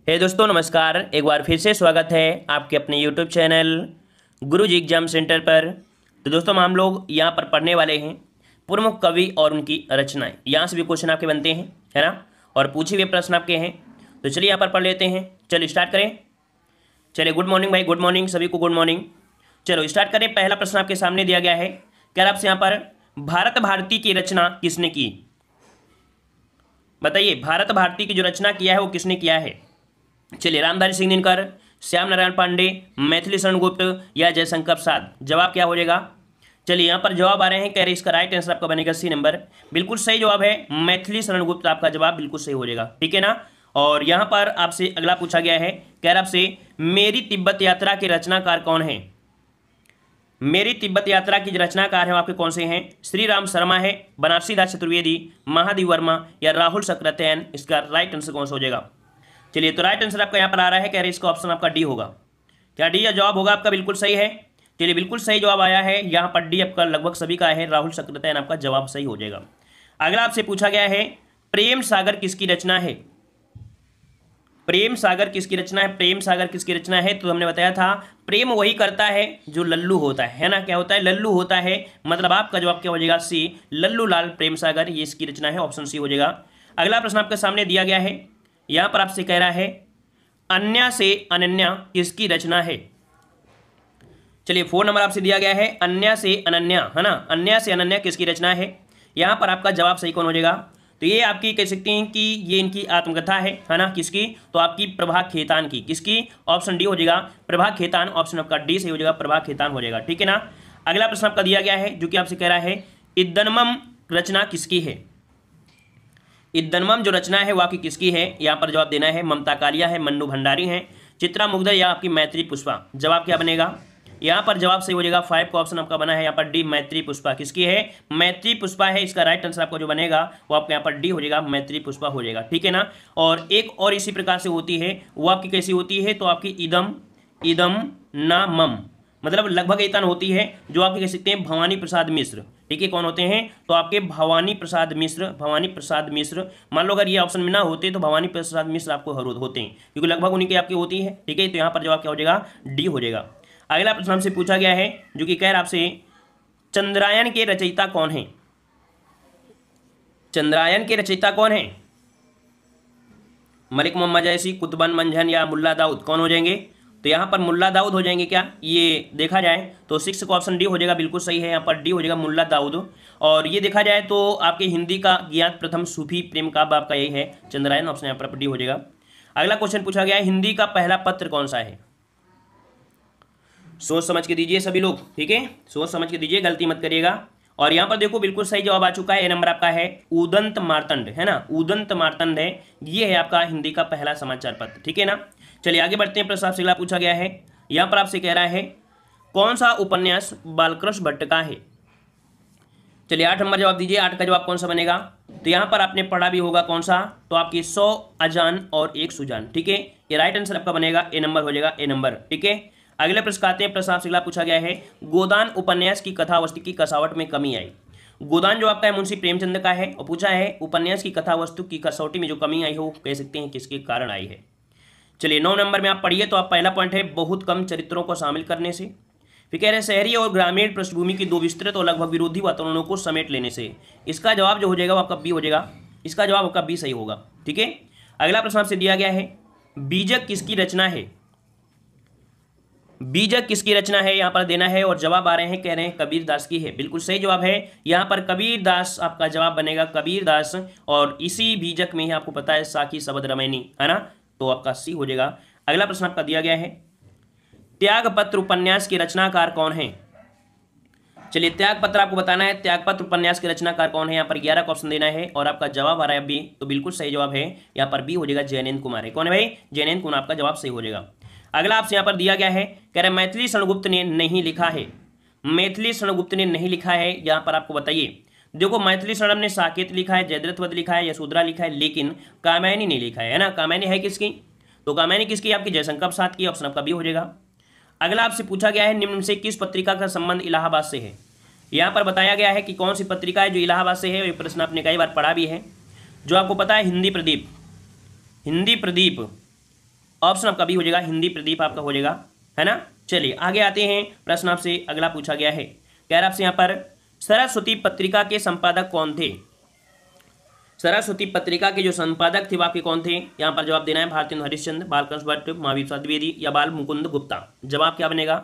हे दोस्तों नमस्कार। एक बार फिर से स्वागत है आपके अपने यूट्यूब चैनल गुरुजी एग्जाम सेंटर पर। तो दोस्तों हम लोग यहाँ पर पढ़ने वाले हैं प्रमुख कवि और उनकी रचनाएं। यहाँ से भी क्वेश्चन आपके बनते हैं, है ना, और पूछे हुए प्रश्न आपके हैं। तो चलिए यहाँ पर पढ़ लेते हैं। चलिए स्टार्ट करें। चलिए गुड मॉर्निंग भाई, गुड मॉर्निंग सभी को, गुड मॉर्निंग। चलो स्टार्ट करें। पहला प्रश्न आपके सामने दिया गया है, क्या आपसे यहाँ पर भारत भारती की रचना किसने की? बताइए, भारत भारती की जो रचना किया है वो किसने किया है? चलिए, रामधारी सिंह दिनकर, श्याम नारायण पांडे, मैथिली शरण गुप्त या जयशंकर प्रसाद। जवाब क्या हो जाएगा? चलिए यहाँ पर जवाब आ रहे हैं, कह रहे इसका राइट आंसर आपका बनेगा सी नंबर। बिल्कुल सही जवाब है, मैथिली शरण गुप्त आपका जवाब बिल्कुल सही हो जाएगा। ठीक है ना। और यहाँ पर आपसे अगला पूछा गया है, कह रहा आपसे मेरी तिब्बत यात्रा के रचनाकार कौन है? मेरी तिब्बत यात्रा की रचनाकार है आपके कौन से हैं? श्री राम शर्मा है, बनारसी दास चतुर्वेदी, महादेव वर्मा या राहुल सक्सेना। इसका राइट आंसर कौन सा हो जाएगा? चलिए, तो राइट आंसर आपका यहाँ पर आ रहा है, कह रहे इसका ऑप्शन आपका डी होगा। क्या डी या जवाब होगा आपका? बिल्कुल सही है। चलिए, बिल्कुल सही जवाब आया है यहाँ पर डी आपका, लगभग सभी का है, राहुल सक्सेना आपका जवाब सही हो जाएगा। अगला आपसे पूछा गया है, प्रेम सागर किसकी रचना है? प्रेम सागर किसकी रचना है? प्रेम सागर किसकी रचना है? तो हमने बताया था प्रेम वही करता है जो लल्लू होता है ना। क्या होता है? लल्लू होता है। मतलब आपका जवाब क्या हो जाएगा? सी, लल्लू लाल प्रेम सागर, ये इसकी रचना है, ऑप्शन सी हो जाएगा। अगला प्रश्न आपके सामने दिया गया है, यहां पर आपसे कह रहा है अन्या से अनन्या किसकी रचना है? चलिए, 4 नंबर आपसे दिया गया है, अन्या से अनन्या, है ना, अन्या से अनन्या किसकी रचना है? यहां पर आपका जवाब सही कौन हो जाएगा? तो ये आपकी कह सकते हैं कि ये इनकी आत्मकथा है ना। किसकी? तो आपकी प्रभा खेतान की। किसकी? ऑप्शन डी हो जाएगा, प्रभा खेतान। ऑप्शन आपका डी सही हो जाएगा, प्रभा खेतान हो जाएगा। ठीक है ना। अगला प्रश्न आपका दिया गया है, जो कि आपसे कह रहा है इद्दनमम रचना किसकी है? इद्दनमम जो रचना है वो आपकी किसकी है? यहाँ पर जवाब देना है, ममता कालिया है, मन्नू भंडारी है, चित्रा मुग्धर या आपकी मैत्री पुष्पा। जवाब क्या बनेगा? यहाँ पर जवाब सही हो जाएगा, 5 का ऑप्शन आपका बना है यहाँ पर डी, मैत्री पुष्पा। किसकी है? मैत्री पुष्पा है। इसका राइट आंसर आपको जो बनेगा वो आपका यहाँ पर डी हो जाएगा, मैत्री पुष्पा हो जाएगा। ठीक है ना। और एक और इसी प्रकार से होती है, वो आपकी कैसी होती है? तो आपकी इदम इदम ना मम, मतलब लगभग इतन होती है, जो आपके कह सकते हैं भवानी प्रसाद मिश्र। ठीक है, कौन होते हैं? तो आपके भवानी प्रसाद मिश्र। भवानी प्रसाद मिश्र, मान लो अगर ये ऑप्शन में ना होते तो भवानी प्रसाद मिश्र आपको होते हैं, क्योंकि लगभग उन्हीं की आपकी होती है। ठीक है, तो यहाँ पर जवाब क्या हो जाएगा? डी हो जाएगा। अगला प्रश्न हमसे पूछा गया है, जो कि कह रहा आपसे चंद्रायन के रचयिता कौन है? चंद्रायन के रचयिता कौन है? मलिक मोहम्मद जैसी, कुतुबन मंझन या मुल्ला दाऊद, कौन हो जाएंगे? तो यहाँ पर मुल्ला दाऊद हो जाएंगे। क्या ये देखा जाए तो 6 का ऑप्शन डी हो जाएगा, बिल्कुल सही है, यहाँ पर डी हो जाएगा, मुल्ला दाऊद। और ये देखा जाए तो आपके हिंदी का ज्ञात प्रथम सूफी प्रेम काव्य आपका यही है, चंद्रायन। ऑप्शन यहाँ पर डी हो जाएगा। अगला क्वेश्चन पूछा गया है, हिंदी का पहला पत्र कौन सा है? सोच समझ के दीजिए सभी लोग। ठीक है, सोच समझ के दीजिए, गलती मत करिएगा। और यहाँ पर देखो बिल्कुल सही जवाब आ चुका है, ए नंबर आपका है उदंत मार्तंड, है ना, उदंत मार्तंड है, ये है आपका हिंदी का पहला समाचार पत्र। ठीक है ना। चलिए आगे बढ़ते हैं। प्रश्न आपसे अगला पूछा गया है, यहाँ पर आपसे कह रहा है कौन सा उपन्यास बालकृष्ण भट्ट का है? चलिए 8 नंबर जवाब दीजिए। 8 का जवाब कौन सा बनेगा? तो यहाँ पर आपने पढ़ा भी होगा, कौन सा? तो आपकी 100 अजान और 1 सुजान। ठीक है, ये राइट आंसर आपका बनेगा, ए नंबर हो जाएगा, ए नंबर। ठीक है, अगले प्रश्न आते हैं। प्रश्न आपसे अगला पूछा गया है, गोदान उपन्यास की कथावस्तु की कसावट में कमी आई। गोदान जो आपका है मुंशी प्रेमचंद का है, और पूछा है उपन्यास की कथावस्तु की कसौटी में जो कमी आई हो, कह सकते हैं किसके कारण आई है। चलिए 9 नंबर में आप पढ़िए, तो आप पहला पॉइंट है बहुत कम चरित्रों को शामिल करने से। फिर कह रहे हैं शहरी और ग्रामीण पृष्ठभूमि की 2 विस्तृत और लगभग विरोधी वातावरणों को समेट लेने से। इसका जवाब जो हो जाएगा वो आपका बी हो जाएगा। इसका जवाब आपका बी सही होगा। ठीक है, अगला प्रश्न आपसे दिया गया है, बीजक किसकी रचना है? बीजक किसकी रचना है यहाँ पर देना है, और जवाब आ रहे हैं, कह रहे हैं कबीर दास की है। बिल्कुल सही जवाब है, यहाँ पर कबीर दास आपका जवाब बनेगा, कबीर दास। और इसी बीजक में ही आपको पता है साखी शबद रमैनी, है ना, तो आपका सी हो जाएगा। अगला प्रश्न आपका दिया गया है, त्यागपत्र उपन्यास के रचनाकार कौन है? चलिए त्यागपत्र आपको बताना है, त्यागपत्र उपन्यास के रचनाकार कौन है? यहाँ पर 11 का ऑप्शन देना है, और आपका जवाब आ रहा है बी, तो बिल्कुल सही जवाब है, यहाँ पर बी हो जाएगा, जयनेन्द्र कुमार है। कौन है भाई? जयनेन्द्र कुमार, आपका जवाब सही हो जाएगा। अगला आपसे यहाँ पर दिया गया है, कह रहे मैथिली शरण गुप्त ने नहीं लिखा है। मैथिली शरण गुप्त ने नहीं लिखा है, यहाँ पर आपको बताइए। देखो मैथिली शरण ने साकेत लिखा है, जयद्रथ वध लिखा है, यशोधरा लिखा है, लेकिन कामायनी नहीं लिखा है ना। कामायनी है किसकी? तो कामायनी किसकी? आपकी जयशंकर प्रसाद की। ऑप्शन आपका बी हो जाएगा। अगला आपसे पूछा गया है, निम्न से किस पत्रिका का संबंध इलाहाबाद से है? यहाँ पर बताया गया है कि कौन सी पत्रिका है जो इलाहाबाद से है। ये प्रश्न आपने कई बार पढ़ा भी है, जो आपको पता है हिंदी प्रदीप। हिंदी प्रदीप ऑप्शन आपका बी हो जाएगा, हिंदी प्रदीप आपका हो जाएगा, है ना। चलिए आगे आते हैं, प्रश्न आपसे अगला पूछा गया है, कह रहा आपसे यहाँ पर सरस्वती पत्रिका के संपादक कौन थे। सरस्वती पत्रिका के जो संपादक थे वो आपके कौन थे, यहाँ पर जवाब देना है भारतेंदु हरिश्चंद्र, बालकृष्ण भट्ट, महावीर प्रसाद द्विवेदी या बाल मुकुंद गुप्ता। जवाब क्या बनेगा,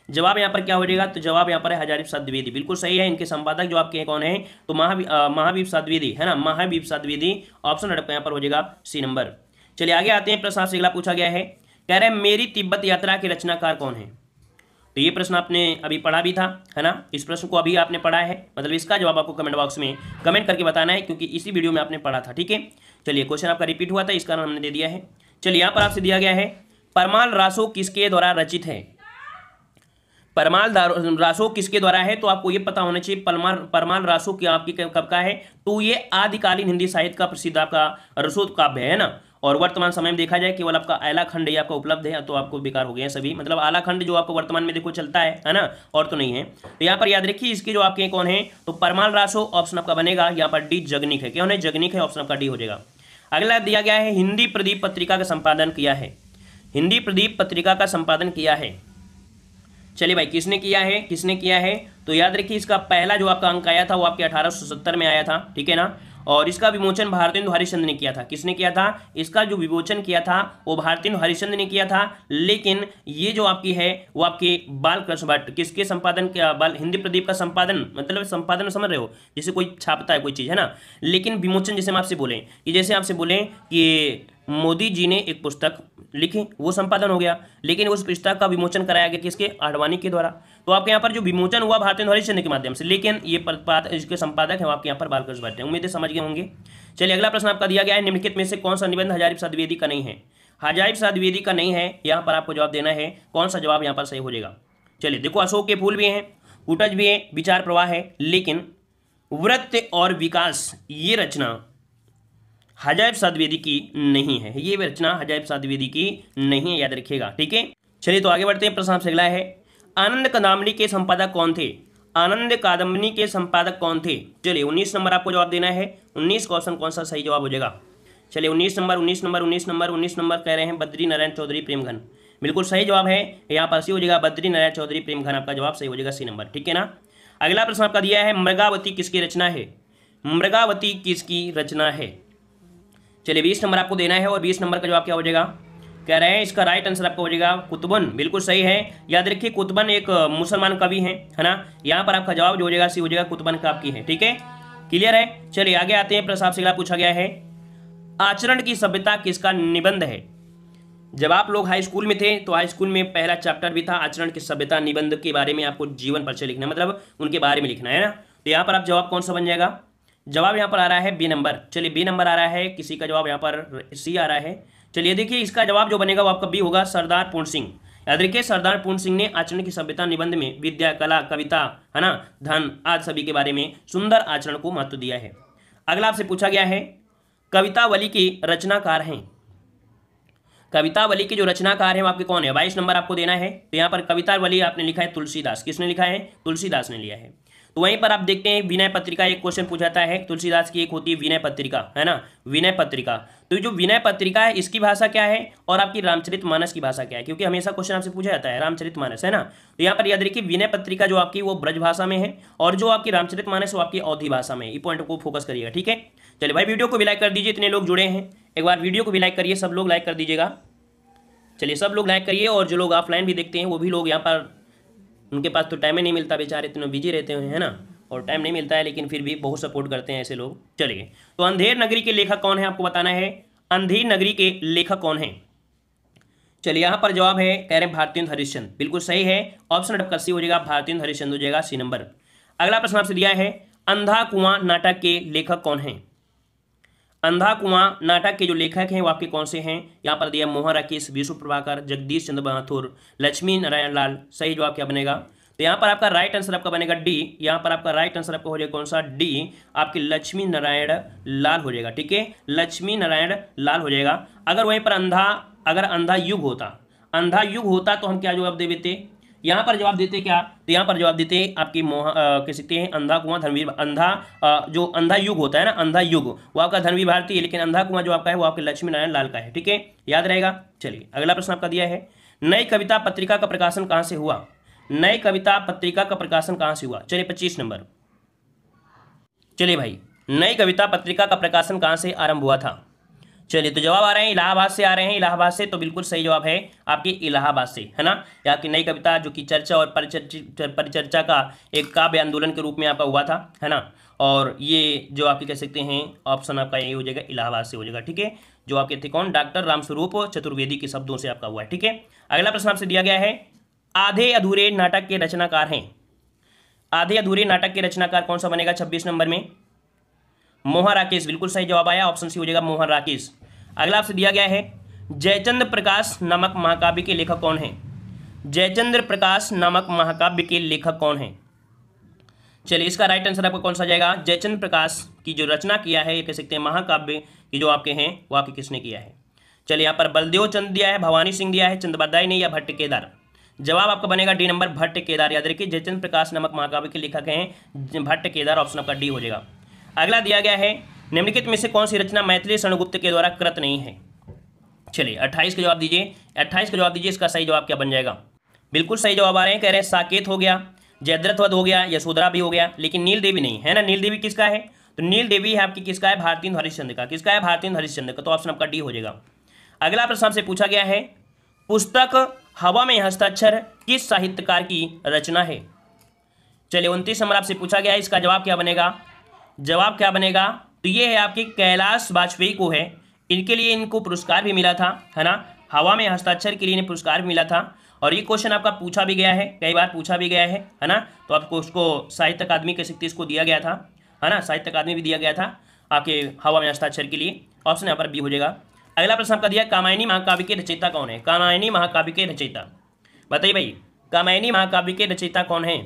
जवाब यहाँ पर क्या हो जाएगा, तो जवाब यहाँ पर है हजारी प्रसाद द्विवेदी, बिल्कुल सही है। इनके संपादक जो आपके कौन है, तो महावीर प्रसाद द्विवेदी, है ना, महावीर प्रसाद द्विवेदी, ऑप्शन आपका यहाँ पर हो जाएगा सी नंबर। चलिए आगे आते हैं, प्रश्न आपसे अगला पूछा गया है, कह रहे हैं मेरी तिब्बत यात्रा के रचनाकार कौन है। तो ये प्रश्न आपने अभी पढ़ा भी था, है ना, इस प्रश्न को अभी आपने पढ़ा है, मतलब इसका जवाब आपको कमेंट बॉक्स में कमेंट करके बताना है, क्योंकि इसी वीडियो में आपने पढ़ा था, ठीक है। चलिए क्वेश्चन आपका रिपीट हुआ था, इस कारण हमने दे दिया है। चलिए यहाँ पर आपसे दिया गया है, परमाल रासो किसके द्वारा रचित है। परमाल रासो किसके द्वारा है, तो आपको ये पता होना चाहिए परमाल रासो की आपकी कब का है, तो ये आदिकालीन हिंदी साहित्य का प्रसिद्ध आपका रसो काव्य है ना। और वर्तमान समय में देखा जाए केवल आपका आला खंड ही आपका उपलब्ध है, तो आपको बेकार हो गए हैं सभी, मतलब आला खंड जो आपको वर्तमान में देखो चलता है ना, और तो नहीं है। तो यहाँ पर याद रखिए इसके जो आपके कौन है, तो परमाल रासो ऑप्शन आपका बनेगा यहाँ पर डी, जगनिक है, क्या है, जगनिक है, ऑप्शन आपका डी हो जाएगा। अगला दिया गया है, हिंदी प्रदीप पत्रिका का संपादन किया है, हिंदी प्रदीप पत्रिका का संपादन किया है। चलिए भाई किसने किया है, किसने किया है, तो याद रखिए इसका पहला जो आपका अंक आया था वो आपके 1870 में आया था, ठीक है ना। और इसका विमोचन भारतेंदु हरिश्चंद्र ने किया था। किसने किया था, इसका जो विमोचन किया था वो भारतेंदु हरिश्चंद्र ने किया था, लेकिन ये जो आपकी है वो आपके बालकृष्ण भट्ट, किसके संपादन किया, हिंदी प्रदीप का संपादन, मतलब संपादन समझ रहे हो, जैसे कोई छापता है कोई चीज़, है ना, लेकिन विमोचन जैसे हम आपसे बोलें कि जैसे आपसे बोलें कि मोदी जी ने एक पुस्तक लिखी, वो संपादन हो गया, लेकिन उस पुस्तक का विमोचन कराया गया किसके, आडवाणी के द्वारा। तो आपके यहाँ पर जो विमोचन हुआ भारतेंदु हरिश्चंद्र के माध्यम से, लेकिन ये इसके संपादक है आपके यहाँ पर बालकृष्ण भट्ट है। उम्मीद है समझ गए होंगे। चलिए अगला प्रश्न आपका दिया गया है, निम्नलिखित में से कौन सा निबंध हजारी प्रसाद द्विवेदी का नहीं है। हजारी प्रसाद द्विवेदी का नहीं है, यहाँ पर आपको जवाब देना है, कौन सा जवाब यहाँ पर सही हो जाएगा। चलिए देखो, अशोक के फूल भी हैं, कुटज भी है, विचार प्रवाह है, लेकिन वृत्त और विकास ये रचना हजारी प्रसाद द्विवेदी की नहीं है, ये रचना हजारी प्रसाद द्विवेदी की नहीं है, याद रखिएगा, ठीक है। चलिए तो आगे बढ़ते हैं, प्रश्न आपसे अगला है, आनंद कादंबरी के संपादक कौन थे। आनंद कादंबरी के संपादक कौन थे। चलिए 19 नंबर आपको जवाब देना है, 19 का ऑप्शन कौन सा सही जवाब हो जाएगा। चलिए 19 नंबर कह रहे हैं बद्री नारायण चौधरी प्रेमघन, बिल्कुल सही जवाब है, यहाँ पर सी हो जाएगा, बद्री नारायण चौधरी प्रेमघन आपका जवाब सही हो जाएगा, सी नंबर, ठीक है ना। अगला प्रश्न आपका दिया है, मृगावती किसकी रचना है। मृगावती किसकी रचना है। चलिए 20 नंबर आपको देना है, और 20 नंबर का जवाब क्या हो जाएगा, कह रहे हैं इसका राइट आंसर आपका हो जाएगा कुतुबन, बिल्कुल सही है। याद रखिए कुतुबन एक मुसलमान कवि है ना, यहाँ पर आपका जवाब जो हो जाएगा सी हो जाएगा, कुतुबन का आपकी है, ठीक है, क्लियर है। चलिए आगे आते हैं, प्रश्न आपसे अगला पूछा गया है, आचरण की सभ्यता किसका निबंध है। जब आप लोग हाई स्कूल में थे तो हाई स्कूल में पहला चैप्टर भी था आचरण की सभ्यता, निबंध के बारे में आपको जीवन परिचय लिखना, मतलब उनके बारे में लिखना है ना। तो यहाँ पर आप जवाब कौन सा बन जाएगा, जवाब यहाँ पर आ रहा है बी नंबर। चलिए बी नंबर आ रहा है, किसी का जवाब यहाँ पर सी आ रहा है। चलिए देखिए इसका जवाब जो बनेगा वो आपका बी होगा, सरदार पूर्ण सिंह। याद रखिए सरदार पूर्ण सिंह ने आचरण की सभ्यता निबंध में विद्या, कला, कविता, है ना, धन आदि सभी के बारे में सुंदर आचरण को महत्व दिया है। अगला आपसे पूछा गया है, कवितावली के रचनाकार हैं। कवितावली के जो रचनाकार हैं वो आपके कौन है। 22 नंबर आपको देना है। तो यहाँ पर कवितावली आपने लिखा है तुलसीदास, किसने लिखा है, तुलसीदास ने लिया है। तो वहीं पर आप देखते हैं विनय पत्रिका, एक क्वेश्चन पूछा जाता है, तुलसीदास की एक होती है विनय पत्रिका, है ना, विनय पत्रिका। तो जो विनय पत्रिका है इसकी भाषा क्या है, और आपकी रामचरितमानस की भाषा क्या है, क्योंकि हमेशा क्वेश्चन आपसे पूछा जाता है रामचरितमानस, है ना। तो यहाँ पर याद रखिए विनय पत्रिका जो आपकी वो ब्रज भाषा में है, और जो आपकी रामचरितमानस वो आपकी अवधी भाषा में। ये पॉइंट को फोकस करिएगा, ठीक है। चलिए भाई वीडियो को भी लाइक कर दीजिए, इतने लोग जुड़े हैं, एक बार वीडियो को भी लाइक करिए, सब लोग लाइक कर दीजिएगा। चलिए सब लोग लाइक करिए, और जो लोग ऑफलाइन भी देखते हैं वो भी लोग यहाँ पर, उनके पास तो टाइम ही नहीं मिलता, बेचारे इतने बिजी रहते हैं, है ना, और टाइम नहीं मिलता है, लेकिन फिर भी बहुत सपोर्ट करते हैं ऐसे लोग। चलिए तो अंधेर नगरी के लेखक कौन है, आपको बताना है, अंधेर नगरी के लेखक कौन है। चलिए यहाँ पर जवाब है, कह रहे हैं भारतेंदु हरिश्चंद्र, बिल्कुल सही है, ऑप्शन आपका सी हो जाएगा, भारतेंदु हरिश्चंद्र हो जाएगा, सी नंबर। अगला प्रश्न आपसे दिया है, अंधा कुआं नाटक के लेखक कौन है। अंधा कुआं नाटक के जो लेखक हैं वो आपके कौन से हैं। यहाँ पर दिया मोहन राकेश, विष्णु प्रभाकर, जगदीश चंद्र माथुर, लक्ष्मी नारायण लाल। सही जवाब क्या बनेगा, तो यहाँ पर आपका राइट आंसर आपका बनेगा डी। यहाँ पर आपका राइट आंसर आपका हो जाएगा कौन सा, डी, आपकी लक्ष्मी नारायण लाल हो जाएगा, ठीक है, लक्ष्मी नारायण लाल हो जाएगा। अगर वहीं पर अगर अंधा युग होता तो हम क्या जवाब दे देते, यहाँ पर जवाब देते क्या, तो यहाँ पर जवाब देते आपकी कह सकते हैं अंधा कुआं धर्मवीर अंधा जो अंधा युग होता है ना, अंधा युग वो आपका धर्मवीर भारती है, लेकिन अंधा कुआं जो आपका है वो आपके लक्ष्मी नारायण लाल का है। ठीक है, याद रहेगा। चलिए अगला प्रश्न आपका दिया है, नई कविता पत्रिका का प्रकाशन कहाँ से हुआ? नई कविता पत्रिका का प्रकाशन कहाँ से हुआ? चलिए 25 नंबर। चलिए भाई, नई कविता पत्रिका का प्रकाशन कहाँ से आरंभ हुआ था? चलिए तो जवाब आ रहे हैं इलाहाबाद से आ रहे हैं, इलाहाबाद से, तो बिल्कुल सही जवाब है आपके इलाहाबाद से, है ना। या आपकी नई कविता जो कि चर्चा और परिचर्चा का एक काव्य आंदोलन के रूप में आपका हुआ था, है ना। और ये जो आपके कह सकते हैं ऑप्शन आपका यही हो जाएगा, इलाहाबाद से हो जाएगा। ठीक है, जो आपके थे कौन, डॉक्टर रामस्वरूप चतुर्वेदी के शब्दों से आपका हुआ है। ठीक है, अगला प्रश्न आपसे दिया गया है, आधे अधूरे नाटक के रचनाकार हैं। आधे अधूरे नाटक के रचनाकार कौन सा बनेगा 26 नंबर में? मोहन राकेश, बिल्कुल सही जवाब आया, ऑप्शन सी हो जाएगा मोहन राकेश। अगला आपसे दिया गया है, जयचंद्र प्रकाश नामक महाकाव्य के लेखक कौन है? जयचंद्र प्रकाश नामक महाकाव्य के लेखक कौन है? चलिए इसका राइट आंसर आपका कौन सा जाएगा? जयचंद्र प्रकाश की जो रचना किया है, ये कह सकते हैं महाकाव्य की जो आपके हैं वो आपके किसने किया है? चलिए यहाँ पर बलदेव चंद दिया है, भवानी सिंह दिया है, चंद्रोपाध्याय ने, या भट्ट केदार। जवाब आपका बनेगा डी नंबर, भट्ट केदार। याद रखिए जयचंद्र प्रकाश नामक महाकाव्य के लेखक हैं भट्ट केदार, ऑप्शन आपका डी हो जाएगा। अगला दिया गया है, निम्नलिखित में से कौन सी रचना मैथिली शरणगुप्त के द्वारा कृत नहीं है? चलिए 28 का जवाब दीजिए, 28 का जवाब दीजिए, इसका सही जवाब क्या बन जाएगा? बिल्कुल सही जवाब आ रहे हैं, कह रहे हैं साकेत हो गया, जयद्रथ वध हो गया, यशोधरा भी हो गया, लेकिन नील देवी नहीं है ना। नील देवी किसका है? तो नील देवी है आपकी किसका है? भारतीय हरिश्चंद्र का। किसका है? भारतीय हरिश्चंद्र का, तो ऑप्शन आपका डी हो जाएगा। अगला प्रश्न आपसे पूछा गया है, पुस्तक हवा में हस्ताक्षर किस साहित्यकार की रचना है? चलिए 29 नंबर आपसे पूछा गया है, इसका जवाब क्या बनेगा? जवाब क्या बनेगा? तो ये है आपकी कैलाश वाजपेयी को है, इनके लिए इनको पुरस्कार भी मिला था, है ना। हवा में हस्ताक्षर के लिए इन्हें पुरस्कार भी मिला था, और ये क्वेश्चन आपका पूछा भी गया है, कई बार पूछा भी गया है ना। तो आपको उसको साहित्य अकादमी के शक्ति इसको दिया गया था, है ना, साहित्य अकादमी भी दिया गया था आपके हवा में हस्ताक्षर के लिए, ऑप्शन यहाँ पर बी हो जाएगा। अगला प्रश्न आपका दिया, कामायनी महाकाव्य के रचयिता कौन है? कामायनी महाकाव्य के रचयिता बताइए भाई, कामायनी महाकाव्य के रचयिता कौन है?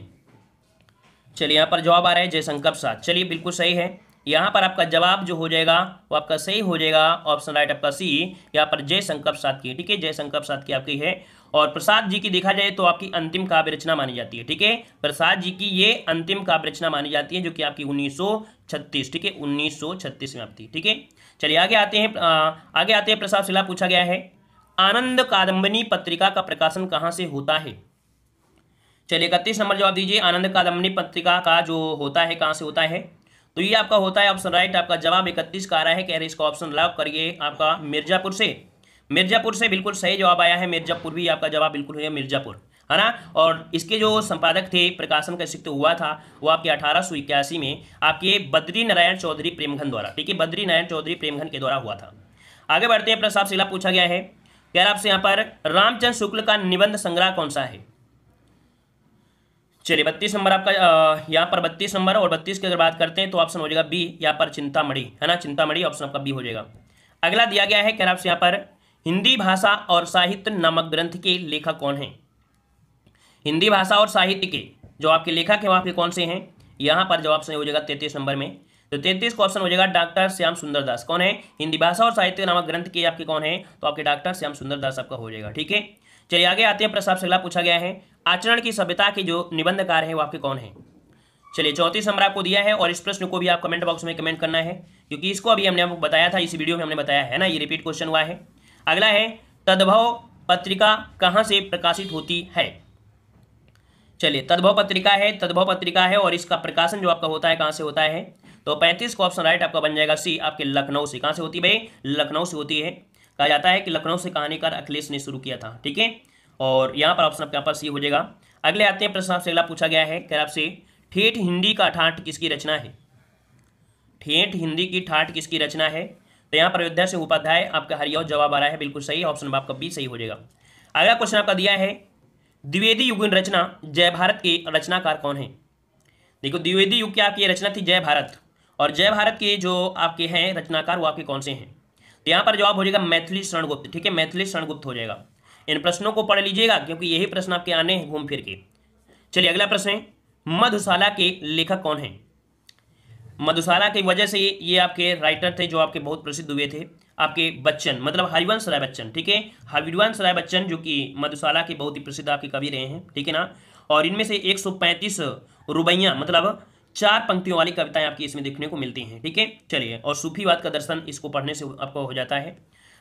चलिए यहाँ पर जवाब आ रहा है जयशंकर प्रसाद। चलिए बिल्कुल सही है, यहाँ पर आपका जवाब जो हो जाएगा वो आपका सही हो जाएगा, ऑप्शन राइट आपका सी, यहाँ पर जयशंकर प्रसाद की। ठीक है, जयशंकर प्रसाद की आपकी है, और प्रसाद जी की देखा जाए तो आपकी अंतिम काव्य रचना मानी जाती है। ठीक है, प्रसाद जी की ये अंतिम काव्य रचना मानी जाती है, जो कि आपकी 1936, ठीक है, 1936 में आपकी। ठीक है, चलिए आगे आते हैं प्रसाद शिला पूछा गया है, आनंद कादम्बिनी पत्रिका का प्रकाशन कहाँ से होता है? चलिए 31 नंबर जवाब दीजिए, आनंद कादम्बिनी पत्रिका का जो होता है कहाँ से होता है? तो ये आपका होता है, ऑप्शन राइट आपका जवाब 31 का आ रहा है, कह रहे इसका ऑप्शन लॉक करिए आपका मिर्जापुर से। मिर्जापुर से बिल्कुल सही जवाब आया है, मिर्जापुर भी आपका जवाब बिल्कुल है मिर्जापुर, है ना। और इसके जो संपादक थे, प्रकाशन का सिक्त हुआ था वो आपके 1881 में आपके बद्री नारायण चौधरी प्रेमघन द्वारा। ठीक है, बद्री नारायण चौधरी प्रेमघन के द्वारा हुआ था। आगे बढ़ते हैं, प्रश्न आपसे पूछा गया है, कह रहा आपसे यहाँ पर रामचंद्र शुक्ल का निबंध संग्रह कौन सा है? चलिए 32 नंबर आपका यहाँ पर 32 नंबर, और 32 की अगर बात करते हैं तो ऑप्शन हो जाएगा बी, यहाँ पर चिंतामणि, है ना, चिंतामणि, ऑप्शन आपका बी हो जाएगा। अगला दिया गया है, कह रहा आपसे यहाँ पर हिंदी भाषा और साहित्य नामक ग्रंथ के लेखक कौन हैं? हिंदी भाषा और साहित्य के जो आपके लेखक हैं वो आपके कौन से हैं? यहाँ पर जवाब सही हो जाएगा 33 नंबर में, तो 33 का ऑप्शन हो जाएगा डॉक्टर श्याम सुंदर दास। कौन है? हिंदी भाषा और साहित्य नामक ग्रंथ के आपके कौन है? तो आपके डॉक्टर श्याम सुंदर दास आपका हो जाएगा। ठीक है, चलिए आगे आते हैं, प्रश्न आपसे अगला पूछा गया है, आचरण की सभ्यता के जो निबंधकार हैं वो आपके कौन है? चलिए 34 नंबर आपको दिया है, और इस प्रश्न को भी आप कमेंट बॉक्स में कमेंट करना है, क्योंकि इसको अभी हमने आपको बताया था, इसी वीडियो में हमने बताया है ना, ये रिपीट क्वेश्चन हुआ है। अगला है, तद्भव पत्रिका कहाँ से प्रकाशित होती है? चलिए तद्भव पत्रिका है, तद्भव पत्रिका है, और इसका प्रकाशन जो आपका होता है कहाँ से होता है? तो 35 का ऑप्शन राइट आपका बन जाएगा सी, आपके लखनऊ से। कहाँ से होती है भाई? लखनऊ से होती है। कहा जाता है कि लखनऊ से कहानीकार अखिलेश ने शुरू किया था। ठीक है, और यहाँ पर ऑप्शन आपके यहाँ पर सी हो जाएगा। अगले आते हैं, प्रश्न आपसे अगला पूछा गया है, कह आपसे ठेठ हिंदी का ठाठ किसकी रचना है? ठेठ हिंदी की ठाठ किसकी रचना है? तो यहाँ पर अयोध्या से उपाध्याय आपका हरियाव जवाब आ रहा है, बिल्कुल सही, ऑप्शन आपका बी सही हो जाएगा। अगला क्वेश्चन आपका दिया है, द्विवेदी युगीन रचना जय भारत के रचनाकार कौन है? देखो द्विवेदी युग की आपकी रचना थी जय भारत, और जय भारत के जो आपके हैं रचनाकार वो आपके कौन से हैं? तो यहाँ पर जवाब हो जाएगा मैथिली शरणगुप्त। ठीक है, मैथिली शरणगुप्त हो जाएगा। इन प्रश्नों को पढ़ लीजिएगा, क्योंकि यही प्रश्न आपके आने हैं घूम फिर के। चलिए अगला प्रश्न है, मधुशाला के लेखक कौन हैं? मधुशाला की वजह से ये आपके राइटर थे जो आपके बहुत प्रसिद्ध हुए थे। आपके बच्चन, मतलब हरिवंश राय बच्चन, ठीक है, हरिवंश राय बच्चन जो कि मधुशाला के बहुत ही प्रसिद्ध आपके कवि रहे हैं, ठीक है ना। और इनमें से 135 रुबाइयाँ, मतलब 4 पंक्तियों वाली कविताएं आपकी इसमें देखने को मिलती हैं, ठीक है। चलिए, और सूफीवाद का दर्शन इसको पढ़ने से आपको हो जाता है।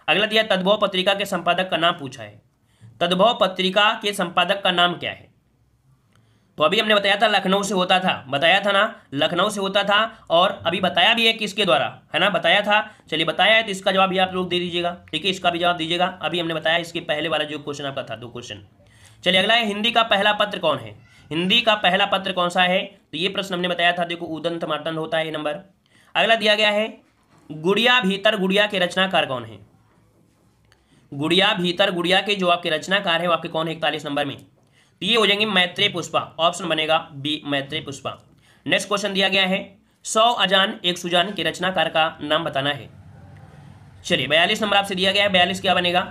अगला दिया तद्भव पत्रिका के संपादक का नाम पूछा है। तद्भव पत्रिका के संपादक का नाम क्या है? तो अभी हमने बताया था लखनऊ से होता था, बताया था ना, लखनऊ से होता था, और अभी बताया भी है किसके द्वारा, है ना, बताया था। चलिए, बताया है तो इसका जवाब भी आप लोग दे दीजिएगा, ठीक है, इसका भी जवाब दीजिएगा। अभी हमने बताया इसके पहले वाला जो क्वेश्चन आपका था, 2 क्वेश्चन। चलिए, अगला है हिंदी का पहला पत्र कौन है? हिंदी का पहला पत्र कौन सा है? तो ये प्रश्न हमने बताया था, देखो उदंत मार्तंड होता है ये नंबर। अगला दिया गया है गुड़िया भीतर गुड़िया के रचनाकार कौन है? गुड़िया भीतर गुड़िया के जो आपके रचनाकार है वो आपके कौन है 41 नंबर में? तो ये हो जाएंगे मैत्रेय पुष्पा, ऑप्शन बनेगा B Maitreya Pushpa. Next question दिया गया है 100 अजान एक सुजान के रचनाकार का नाम बताना है। चलिए, 42 नंबर आपसे दिया गया है, 42 क्या बनेगा?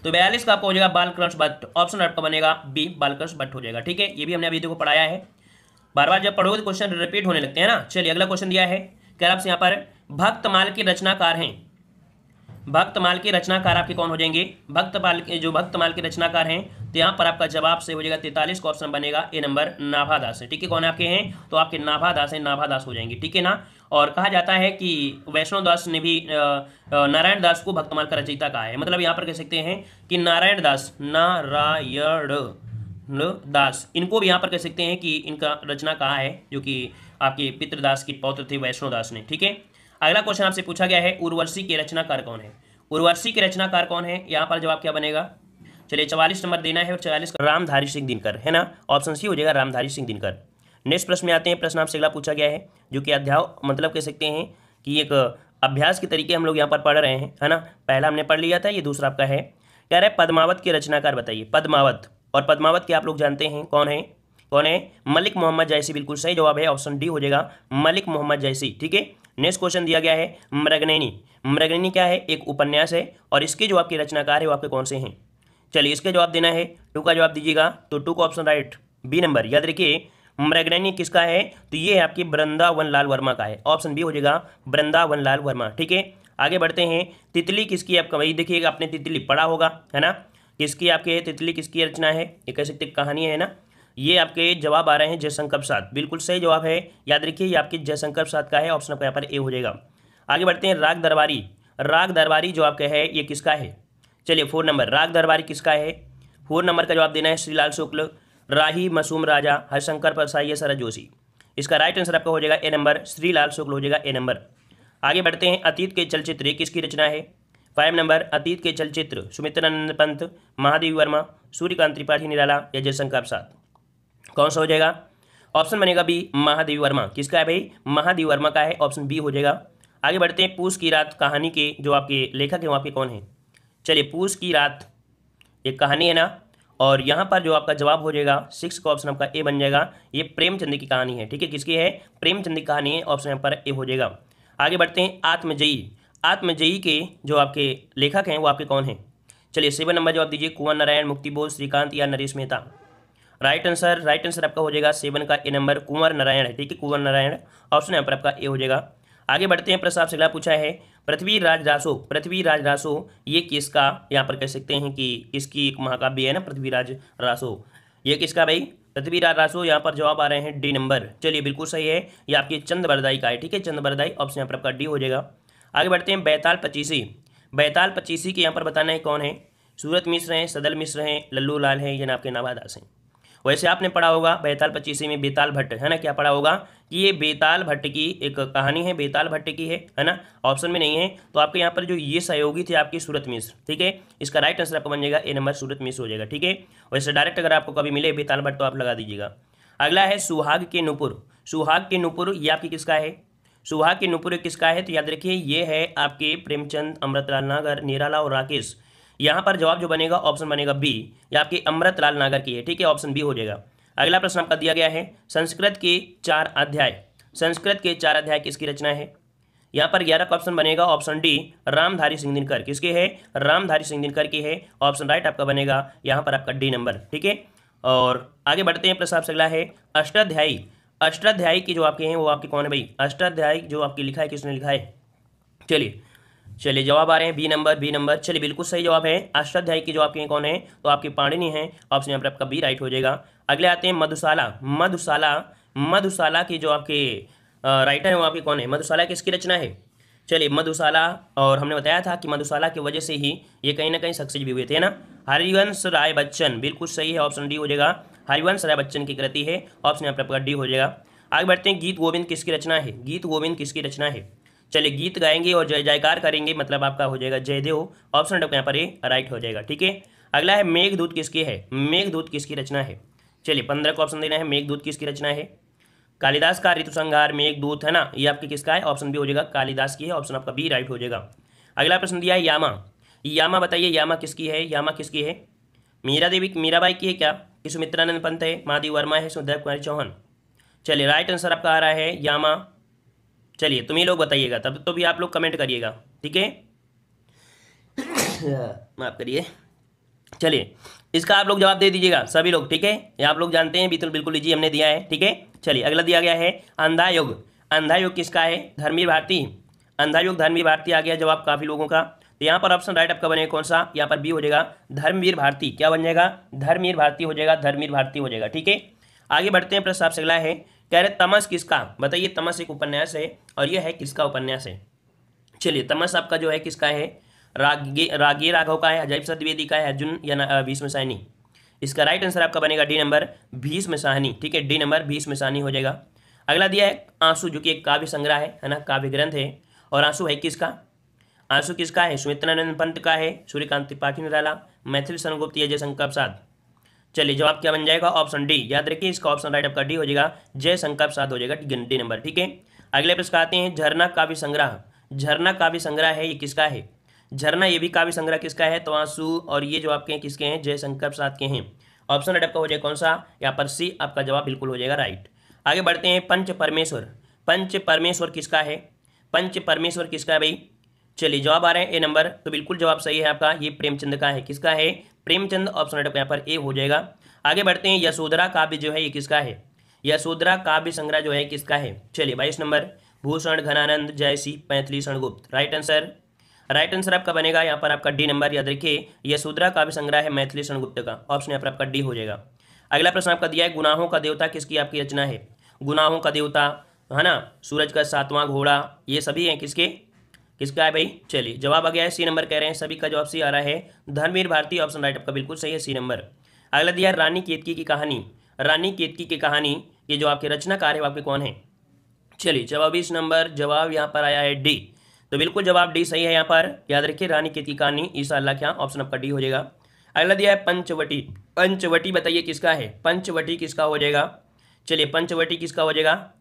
तो 42 का आपका हो जाएगा बालकृष्ण भट्ट, ऑप्शन आपका बनेगा बी बालकृष्ण भट्ट हो जाएगा, ठीक है। ये भी हमने अभी देखो पढ़ाया है, बार बार जब पढ़ोगे तो क्वेश्चन रिपीट होने लगते हैं ना। चलिए, अगला क्वेश्चन दिया है, क्या आपसे यहाँ पर भक्तमाल के रचनाकार हैं। भक्तमाल के रचनाकार आपके कौन हो जाएंगे? भक्तमाल के रचनाकार हैं, तो यहाँ पर आपका जवाब से हो जाएगा 43 का ऑप्शन बनेगा ए नंबर नाभादास है, ठीक है। कौन आपके हैं? तो आपके नाभादास हैं, नाभादास हो जाएंगे, ठीक है ना। और कहा जाता है कि वैष्णव दास ने भी नारायण दास को भक्तमाल का रचयिता कहा है, मतलब यहाँ पर कह सकते हैं कि नारायण दास इनको भी यहाँ पर कह सकते हैं कि इनका रचना कहा है, जो कि आपके पितृदास की पौत्र थे वैष्णव दास ने, ठीक है। अगला क्वेश्चन आपसे पूछा गया है उर्वशी के रचनाकार कौन है? उर्वशी के रचनाकार कौन है? यहाँ पर जवाब क्या बनेगा? चलिए, 44 नंबर देना है, और 44 का रामधारी सिंह दिनकर है ना, ऑप्शन सी हो जाएगा रामधारी सिंह दिनकर। नेक्स्ट प्रश्न में आते हैं। प्रश्न आपसे अगला पूछा गया है, जो कि अध्याय मतलब कह सकते हैं कि एक अभ्यास के तरीके हम लोग यहाँ पर पढ़ रहे हैं, है ना। पहला हमने पढ़ लिया था, ये दूसरा आपका है। कह रहा है पद्मावत के रचनाकार बताइए। पद्मावत, और पद्मावत के आप लोग जानते हैं कौन है? कौन है? मलिक मोहम्मद जैसी, बिल्कुल सही जवाब है, ऑप्शन डी हो जाएगा मलिक मोहम्मद जैसी, ठीक है। नेक्स्ट क्वेश्चन दिया गया है मृगनयनी। मृगनयनी क्या है? एक उपन्यास है, और इसके जो आपके रचनाकार है वो आपके कौन से हैं? चलिए, इसका जवाब देना है, 2 का जवाब दीजिएगा, तो 2 का ऑप्शन राइट, बी नंबर। याद रखिए, मृगनयनी किसका है? तो ये है आपकी वृंदावन लाल वर्मा का है, ऑप्शन बी हो जाएगा वृंदावन लाल वर्मा, ठीक है। आगे बढ़ते हैं। तितली किसकी? आपका वही देखिएगा, आपने तितली पढ़ा होगा, है ना। किसकी आपके तितली किसकी रचना है? ये कह सकते कहानी है ना। ये आपके जवाब आ रहे हैं जयशंकर प्रसाद, बिल्कुल सही जवाब है, याद रखिए ये आपके जयशंकर प्रसाद का है, ऑप्शन आपका यहाँ पर ए हो जाएगा। आगे बढ़ते हैं। राग दरबारी। राग दरबारी जो आपका है ये किसका है? चलिए, 4 नंबर, राग दरबारी किसका है? 4 नंबर का जवाब देना है श्रीलाल शुक्ल, राही मसूम राजा, हरिशंकर परसाई, शरद जोशी। इसका राइट आंसर आपका हो जाएगा ए नंबर, श्रीलाल शुक्ल हो जाएगा ए नंबर। आगे बढ़ते हैं। अतीत के चलचित्र किसकी रचना है? 5 नंबर, अतीत के चलचित्र सुमित्रानंद पंत, महादेवी वर्मा, सूर्यकांत त्रिपाठी निराला या जयशंकर प्रसाद? कौन सा हो जाएगा? ऑप्शन बनेगा बी महादेवी वर्मा। किसका है भाई? महादेवी वर्मा का है, ऑप्शन बी हो जाएगा। आगे बढ़ते हैं। पूस की रात कहानी के जो आपके लेखक हैं वो आपके कौन है? चलिए, पूस की रात एक कहानी है ना, और यहाँ पर जो आपका जवाब हो जाएगा 6 का ऑप्शन आपका ए बन जाएगा। ये प्रेमचंद की कहानी है, ठीक है। किसकी है? प्रेमचंद की कहानी है, ऑप्शन यहाँ पर ए हो जाएगा। आगे बढ़ते हैं। आत्मजयी। आत्मजयी के जो आपके लेखक हैं वो आपके कौन हैं? चलिए, 7 नंबर जवाब दीजिए, कुंवर नारायण, मुक्तिबोध, श्रीकांत या नरेश मेहता? राइट आंसर आपका हो जाएगा 7 का ए नंबर, कुंवर नारायण है, ठीक है, कुंवर नारायण, ऑप्शन यहाँ पर आपका ए हो जाएगा। आगे बढ़ते हैं। प्रश्न आपसे अगला पूछा है पृथ्वीराज रासो। पृथ्वीराज रासो ये किसका यहाँ पर कह सकते हैं कि किसकी एक महाकाव्य है ना, पृथ्वीराज रासो, ये किसका भाई? पृथ्वीराज रासो। यहाँ पर जवाब आ रहे हैं डी नंबर। चलिए, बिल्कुल सही है, ये आपकी चंद बरदाई का है, ठीक है, चंद बरदाई, ऑप्शन यहाँ पर आपका डी हो जाएगा। आगे बढ़ते हैं। बैताल पचीसी। बैताल पचीसी के यहाँ पर बताना है कौन है? सूरत मिश्र हैं, सदल मिश्र हैं, लल्लू लाल हैं, या ना आपके नाभादास हैं? वैसे आपने पढ़ा होगा बैताल पचीसी में बेताल भट्ट, है ना, क्या पढ़ा होगा कि ये बेताल भट्ट की एक कहानी है, बेताल भट्ट की है ना, ऑप्शन में नहीं है। तो आपके यहाँ पर जो ये सहयोगी थे आपकी सूरत मिश्र, ठीक है, इसका राइट आंसर आपको बन जाएगा ए नंबर, सूरत मिश्र हो जाएगा, ठीक है। वैसे डायरेक्ट अगर आपको कभी मिले बेताल भट्ट तो आप लगा दीजिएगा। अगला है सुहाग के नुपुर। सुहाग के नुपुर ये आपकी किसका है? सुहाग के नुपुर किसका है? तो याद रखिए ये है आपके प्रेमचंद, अमृतलाल नागर, निराला और राकेश। यहाँ पर जवाब जो बनेगा ऑप्शन बनेगा बी, या आपके अमृतलाल नागर की है, ठीक है, ऑप्शन बी हो जाएगा। अगला प्रश्न आपका दिया गया है संस्कृत के 4 अध्याय। संस्कृत के 4 अध्याय किसकी रचना है? यहाँ पर 11 का ऑप्शन बनेगा, ऑप्शन डी रामधारी सिंह दिनकर। किसके है? रामधारी सिंह दिनकर की है, ऑप्शन राइट आपका बनेगा यहाँ पर आपका डी नंबर, ठीक है। और आगे बढ़ते हैं। प्रश्न आपसे अगला है अष्टाध्यायी। अष्टाध्यायी की जो आपके हैं वो आपके कौन है भाई? अष्टाध्यायी जो आपकी लिखा है किसने लिखा है? चलिए, चलिए जवाब आ रहे हैं बी नंबर। चलिए बिल्कुल सही जवाब है। अष्टाध्यायी के जो आपके कौन है, तो आपके पाणिनि हैं। ऑप्शन यहाँ पर आपका बी राइट हो जाएगा। अगले आते हैं मधुशाला। मधुशाला की जो आपके राइटर है वो आपके कौन है, मधुशाला किसकी रचना है। चलिए मधुशाला, और हमने बताया था कि मधुशाला की वजह से ही ये कहीं ना कहीं सक्सेस भी हुए थे ना। हरिवंश राय बच्चन, बिल्कुल सही है, ऑप्शन डी हो जाएगा। हरिवंश राय बच्चन की कृति है, ऑप्शन यहाँ पर आपका डी हो जाएगा। आगे बढ़ते हैं, गीत गोविंद किसकी रचना है। गीत गोविंद किसकी रचना है। चलिए गीत गाएंगे और जय जयकार करेंगे, मतलब आपका हो जाएगा जयदेव, ऑप्शन यहाँ पर ये राइट हो जाएगा। ठीक है, अगला है मेघदूत किसकी है। मेघदूत किसकी रचना है। चलिए 15 को ऑप्शन देना है। मेघदूत किसकी रचना है। कालिदास का ऋतुसंहार मेघदूत है ना, ये आपके किसका है, ऑप्शन बी हो जाएगा, कालिदास की है, ऑप्शन आपका बी राइट हो जाएगा। अगला प्रश्न दिया है यामा। यामा बताइए, यामा किसकी है। यामा किसकी है। मीराबाई की है क्या, कि सुमित्रानंद पंत है, महादेव वर्मा है, सुधदेव कुमारी चौहान। चलिए राइट आंसर आपका आ रहा है यामा। चलिए तुम ही लोग बताइएगा, तब तो भी आप लोग कमेंट करिएगा, ठीक है। माफ करिए। चलिए इसका आप लोग जवाब दे दीजिएगा सभी लोग, ठीक है। ये आप लोग जानते हैं, बिल्कुल बिल्कुल इजी हमने दिया है, ठीक है। चलिए अगला दिया गया है अंधा युग। अंधा युग किसका है, धर्मवीर भारती। अंधा युग धर्मवीर भारती आ गया जवाब काफ़ी लोगों का। तो यहाँ पर ऑप्शन राइट आपका बनेगा कौन सा, यहाँ पर बी हो जाएगा, धर्मवीर भारती। क्या बन जाएगा, धर्मवीर भारती हो जाएगा, धर्मवीर भारती हो जाएगा, ठीक है। आगे बढ़ते हैं, प्रश्न आपसे अगला है, कह रहे तमस किसका, बताइए। तमस एक उपन्यास है और यह है किसका उपन्यास है। चलिए तमस आपका जो है किसका है, रागी राघव का है, अजय प्रसाद द्विवेदी का है, अर्जुन या भीष्म साहनी। इसका राइट आंसर आपका बनेगा डी नंबर, भीष्म साहनी, ठीक है। डी नंबर भीष्म साहनी हो जाएगा। अगला दिया है आंसू, जो कि एक काव्य संग्रह है ना, काव्य ग्रंथ है। और आंसू है किसका, आंसू किसका है, सुमित्रानंद पंत का है, सूर्यकांत त्रिपाठी ने डाला, मैथिली शरण या जयशंकर प्रसाद। चलिए जवाब क्या बन जाएगा, ऑप्शन डी। याद रखिए इसका ऑप्शन राइट आपका डी हो जाएगा, जयशंकर प्रसाद हो जाएगा, डी नंबर, ठीक है। अगले प्रश्न आते हैं, झरना काव्य संग्रह। झरना काव्य संग्रह है, ये किसका है। झरना ये भी काव्य संग्रह किसका है, तो आंसू, और ये जो आपके हैं किसके हैं, जयशंकर प्रसाद के हैं। ऑप्शन राइट आपका हो जाएगा कौन सा, यहाँ पर सी आपका जवाब बिल्कुल हो जाएगा राइट। आगे बढ़ते हैं, पंच परमेश्वर। पंच परमेश्वर किसका है, पंच परमेश्वर किसका है भाई। चलिए जवाब आ रहे हैं ए नंबर, तो बिल्कुल जवाब सही है आपका, ये प्रेमचंद का है। किसका है, प्रेमचंद, ऑप्शन राइट यहाँ पर ए हो जाएगा। आगे बढ़ते हैं, यशोधरा काव्य जो है ये किसका है। यशोधरा काव्य संग्रह जो है किसका है। चलिए 22 number, Bhushan Ghananand JC Maithili Sharangupta. Right answer, right answer आपका बनेगा यहाँ पर आपका डी नंबर। याद रखिए यशोधरा काव्य संग्रह है मैथिली शरणगुप्त का, ऑप्शन यहाँ पर आपका डी हो जाएगा। अगला प्रश्न आपका दिया है, गुनाहों का देवता किसकी आपकी रचना है। गुनाहों का देवता है ना, सूरज का सातवां घोड़ा, ये सभी हैं किसके, किसका है भाई। चलिए जवाब आ गया है सी नंबर, कह रहे हैं सभी का जवाब सी आ रहा है, धर्मवीर भारती, ऑप्शन राइट आपका बिल्कुल सही है, सी नंबर। अगला दिया रानी केतकी की कहानी। रानी केतकी की कहानी, ये जो आपके रचनाकार है वो आपके कौन है। चलिए 24 नंबर, जवाब यहाँ पर आया है डी, तो बिल्कुल जवाब डी सही है यहाँ पर। याद रखिए रानी केतकी कहानी ईसा अल्लाह क्या, ऑप्शन आपका डी हो जाएगा। अगला दिया है पंचवटी। पंचवटी बताइए किसका है, पंचवटी किसका हो जाएगा। चलिए पंचवटी किसका हो जाएगा,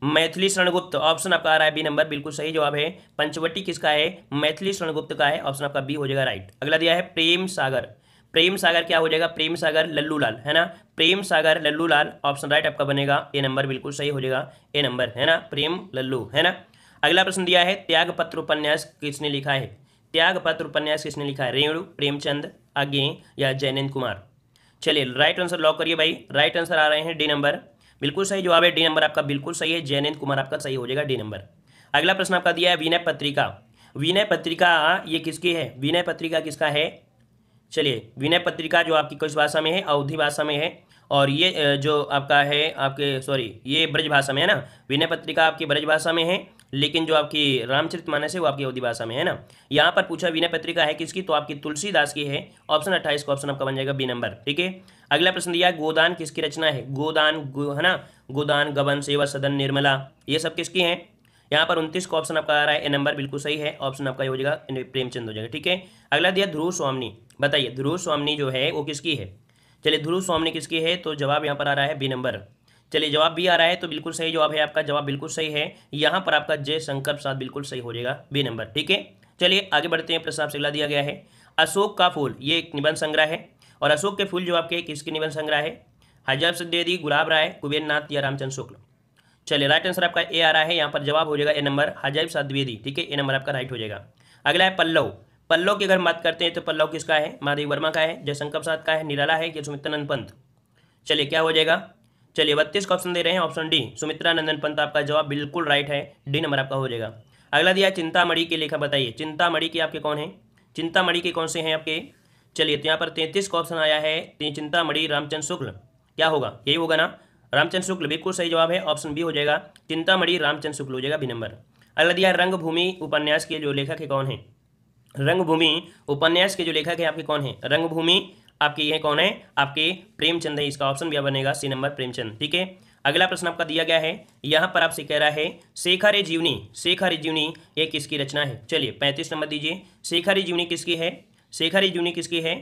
मैथिली शरणगुप्त, ऑप्शन आपका आ रहा है बी नंबर, बिल्कुल सही जवाब है। पंचवटी किसका है, मैथिली शरणगुप्त का है, ऑप्शन आपका बी हो जाएगा राइट। अगला दिया है प्रेम सागर। प्रेम सागर क्या हो जाएगा, प्रेम सागर लल्लू लाल है ना, प्रेम सागर लल्लू लाल, ऑप्शन राइट आपका बनेगा ए नंबर, बिल्कुल सही हो जाएगा, ए नंबर है ना, प्रेम लल्लू है ना। अगला प्रश्न दिया है, त्यागपत्र उपन्यास किसने लिखा है। त्यागपत्र उपन्यास किसने लिखा है, रेणु, प्रेमचंद, आगे या जयनेन्द्र कुमार। चलिए राइट आंसर लॉक करिए भाई, राइट आंसर आ रहे हैं डी नंबर, बिल्कुल सही जवाब है, डी नंबर आपका बिल्कुल सही है, जयनेन्द्र कुमार आपका सही हो जाएगा, डी नंबर। अगला प्रश्न आपका दिया है विनय पत्रिका। विनय पत्रिका ये किसकी है, विनय पत्रिका किसका है। चलिए विनय पत्रिका जो आपकी किस भाषा में है, अवधी भाषा में है, और ये जो आपका है आपके सॉरी ये ब्रज भाषा में है ना। विनय पत्रिका आपकी ब्रज भाषा में है, लेकिन जो आपकी रामचरितमानस है वो आपकी अवधी भाषा में है ना। यहाँ पर पूछा विनय पत्रिका है किसकी, तो आपकी तुलसीदास की है, ऑप्शन 28 का ऑप्शन आपका बन जाएगा बी नंबर, ठीक है। अगला प्रश्न दिया है, गोदान किसकी रचना है। गोदान है ना, गोदान, गबन, सेवा सदन, निर्मला, ये सब किसकी हैं। यहाँ पर 29 का ऑप्शन आपका आ रहा है ए नंबर, बिल्कुल सही है, ऑप्शन आपका हो जाएगा प्रेमचंद हो जाएगा, ठीक है। अगला दिया ध्रुव स्वामिनी। बताइए ध्रुव स्वामिनी जो है वो किसकी है। चलिए ध्रुव स्वामिनी किसकी है, तो जवाब यहाँ पर आ रहा है बी नंबर। चलिए जवाब भी आ रहा है, तो बिल्कुल सही जवाब है आपका, जवाब बिल्कुल सही है। यहाँ पर आपका जयशंकर प्रसाद बिल्कुल सही हो जाएगा, बी नंबर, ठीक है। चलिए आगे बढ़ते हैं, प्रश्न आपसे अगला दिया गया है, अशोक का फूल, ये एक निबंध संग्रह है, और अशोक के फूल जो आपके किसके निबंध संग्रह है, हजाब द्विवेदी, गुलाब राय, कुबेर नाथ या रामचंद्र शुक्ल। चलिए राइट आंसर आपका ए आ रहा है, यहाँ पर जवाब हो जाएगा ए नंबर, हजाब द्विवेदी, ठीक है, ए नंबर आपका राइट हो जाएगा। अगला है पल्लव। पल्लव की अगर बात करते हैं तो पल्लव किसका है, महादेव वर्मा का है, जयशंकर प्रसाद का है, निराला है या सुमित्रानंद पंत। चलिए क्या हो जाएगा, चलिए 32 का ऑप्शन दे रहे हैं, ऑप्शन डी सुमित्रानंदन पंत आपका जवाब बिल्कुल राइट है, डी नंबर आपका हो जाएगा। अगला दिया चिंतामणि के लेखक बताइए, चिंतामणि के आपके कौन है, चिंतामणि के कौन से हैं आपके। चलिए तो यहाँ पर 33 का ऑप्शन आया है, चिंतामणि रामचंद्र शुक्ल, क्या होगा, यही होगा ना, रामचंद्र शुक्ल बिल्कुल सही जवाब है, ऑप्शन बी हो जाएगा, चिंतामणि रामचंद्र शुक्ल हो जाएगा बी नंबर। अगला दिया रंगभूमि उपन्यास के जो लेखक है कौन है, रंगभूमि उपन्यास के जो लेखक है आपके कौन है, रंगभूमि आपके ये कौन है, आपके प्रेमचंद है, इसका ऑप्शन भी बनेगा सी नंबर प्रेमचंद। ठीक है, अगला प्रश्न आपका दिया गया है, यहाँ पर आपसे कह रहा है शेखर जीवनी, शेखर जीवनी ये किसकी रचना है। चलिए 35 नंबर दीजिए, शेखर जीवनी किसकी है, शेखर जीवनी किसकी है,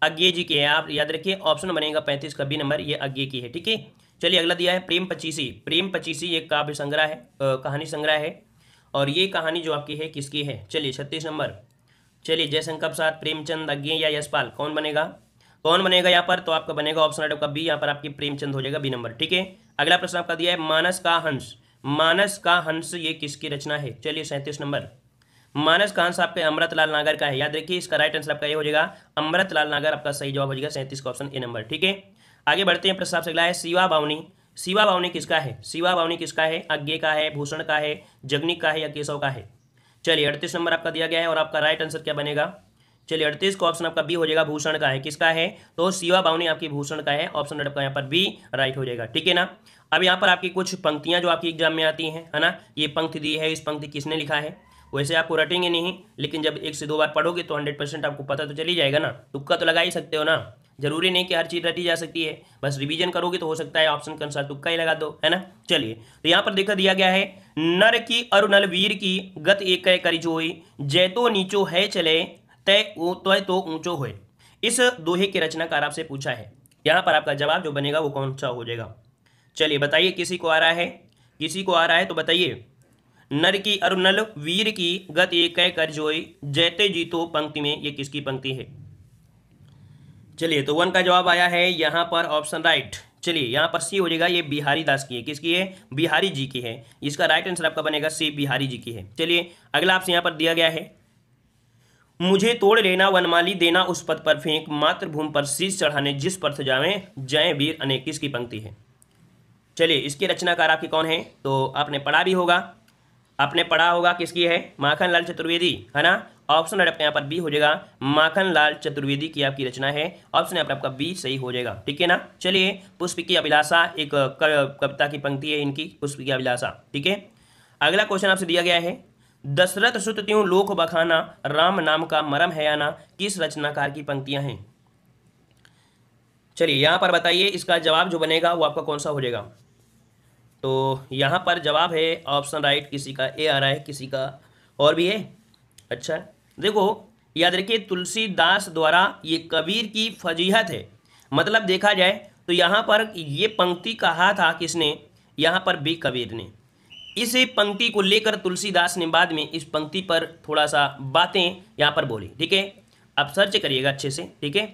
अज्ञे जी की है, आप याद रखिए ऑप्शन बनेगा 35 का बी नंबर, ये अज्ञे की है। ठीक है, चलिए अगला दिया है प्रेम पचीसी, प्रेम पचीसी एक काव्य संग्रह है, कहानी संग्रह है, और ये कहानी जो आपकी है किसकी है। चलिए 36 नंबर, चलिए जयशंकर प्रसाद, प्रेमचंद, अज्ञे या यशपाल, कौन बनेगा, कौन बनेगा यहाँ पर, तो आपका बनेगा ऑप्शन आपका बी, यहाँ पर आपकी प्रेमचंद हो जाएगा बी नंबर। ठीक है, अगला प्रश्न आपका दिया है मानस का हंस, मानस का हंस ये किसकी रचना है। चलिए 37 नंबर, मानस का हंस आपके अमृतलाल नागर का है, याद रखिए इसका राइट आंसर आपका ये हो जाएगा अमृतलाल नागर, आपका सही जवाब हो जाएगा 37 का ऑप्शन ए नंबर। ठीक है, आगे बढ़ते हैं, प्रश्न आपसे अगला है शिवा बावनी, शिवा बावनी किसका है, शिवा बावनी किसका है, अज्ञे का है, भूषण का है, जगनिक का है या केशव का है। चलिए 38 नंबर आपका दिया गया है और आपका राइट आंसर क्या बनेगा। चलिए 38 का ऑप्शन आपका बी हो जाएगा, भूषण का है, किसका है, तो शिवा बावनी आपकी भूषण का है, ऑप्शन आपका यहाँ पर बी राइट हो जाएगा। ठीक है ना, अब यहाँ पर आपकी कुछ पंक्तियाँ जो आपकी एग्जाम में आती हैं, है ना, ये पंक्ति दी है, इस पंक्ति किसने लिखा है, वैसे आपको रटेंगे नहीं, लेकिन जब 1 से 2 बार पढ़ोगे तो 100% आपको पता तो चली जाएगा ना, तुक्का तो लगा ही सकते हो ना, जरूरी नहीं कि हर चीज़ रटी जा सकती है, बस रिवीजन करोगे तो हो सकता है ऑप्शन के अनुसार तुक्का ही लगा दो, है ना। चलिए तो यहाँ पर देखा दिया गया है, नर की अरुणल वीर की गत एक करी जोई, जैतो नीचो है चले तय तो ऊंचो होए, इस दोहे के रचनाकार आपसे पूछा है, यहाँ पर आपका जवाब जो बनेगा वो कौन सा हो जाएगा। चलिए बताइए, किसी को आ रहा है, किसी को आ रहा है तो बताइए, नर की अरुणल वीर की गत एक कर जोई, जैते जीतो पंक्ति में ये किसकी पंक्ति है। चलिए तो 1 का जवाब आया है यहाँ पर ऑप्शन राइट। चलिए यहाँ पर सी हो जाएगा, ये बिहारी दास की है, किसकी है, बिहारी जी की है, इसका राइट आंसर आपका बनेगा सी, बिहारी जी की है। चलिए अगला आपसे यहाँ पर दिया गया है, मुझे तोड़ लेना वनमाली देना उस पद पर फेंक, मातृभूमि पर शीश चढ़ाने जिस पर्थ जावे, जय वीर अनेक, किसकी पंक्ति है। चलिए इसके रचनाकार आपके कौन है, तो आपने पढ़ा भी होगा, आपने पढ़ा होगा, किसकी है, माखन लाल चतुर्वेदी, है ना, ऑप्शन आपका यहाँ पर बी हो जाएगा, माखन लाल चतुर्वेदी की आपकी रचना है, ऑप्शन यहाँ पर आपका बी सही हो जाएगा। ठीक है ना, चलिए पुष्प की अभिलाषा एक कविता की पंक्ति है इनकी, पुष्प की अभिलाषा। ठीक है, अगला क्वेश्चन आपसे दिया गया है, दशरथ सुत त्यों लोक बखाना, राम नाम का मरम है आना, किस रचनाकार की पंक्तियां हैं। चलिए यहाँ पर बताइए, इसका जवाब जो बनेगा वो आपका कौन सा हो जाएगा। तो यहाँ पर जवाब है ऑप्शन राइट, किसी का ए आ रहा है, किसी का और भी है। अच्छा देखो याद रखिए, तुलसीदास द्वारा ये कबीर की फजीहत है, मतलब देखा जाए तो यहाँ पर ये पंक्ति कहा था किसने, यहाँ पर बी कबीर ने। इस पंक्ति को लेकर तुलसीदास ने बाद में इस पंक्ति पर थोड़ा सा बातें यहाँ पर बोली। ठीक है, आप सर्च करिएगा अच्छे से। ठीक है,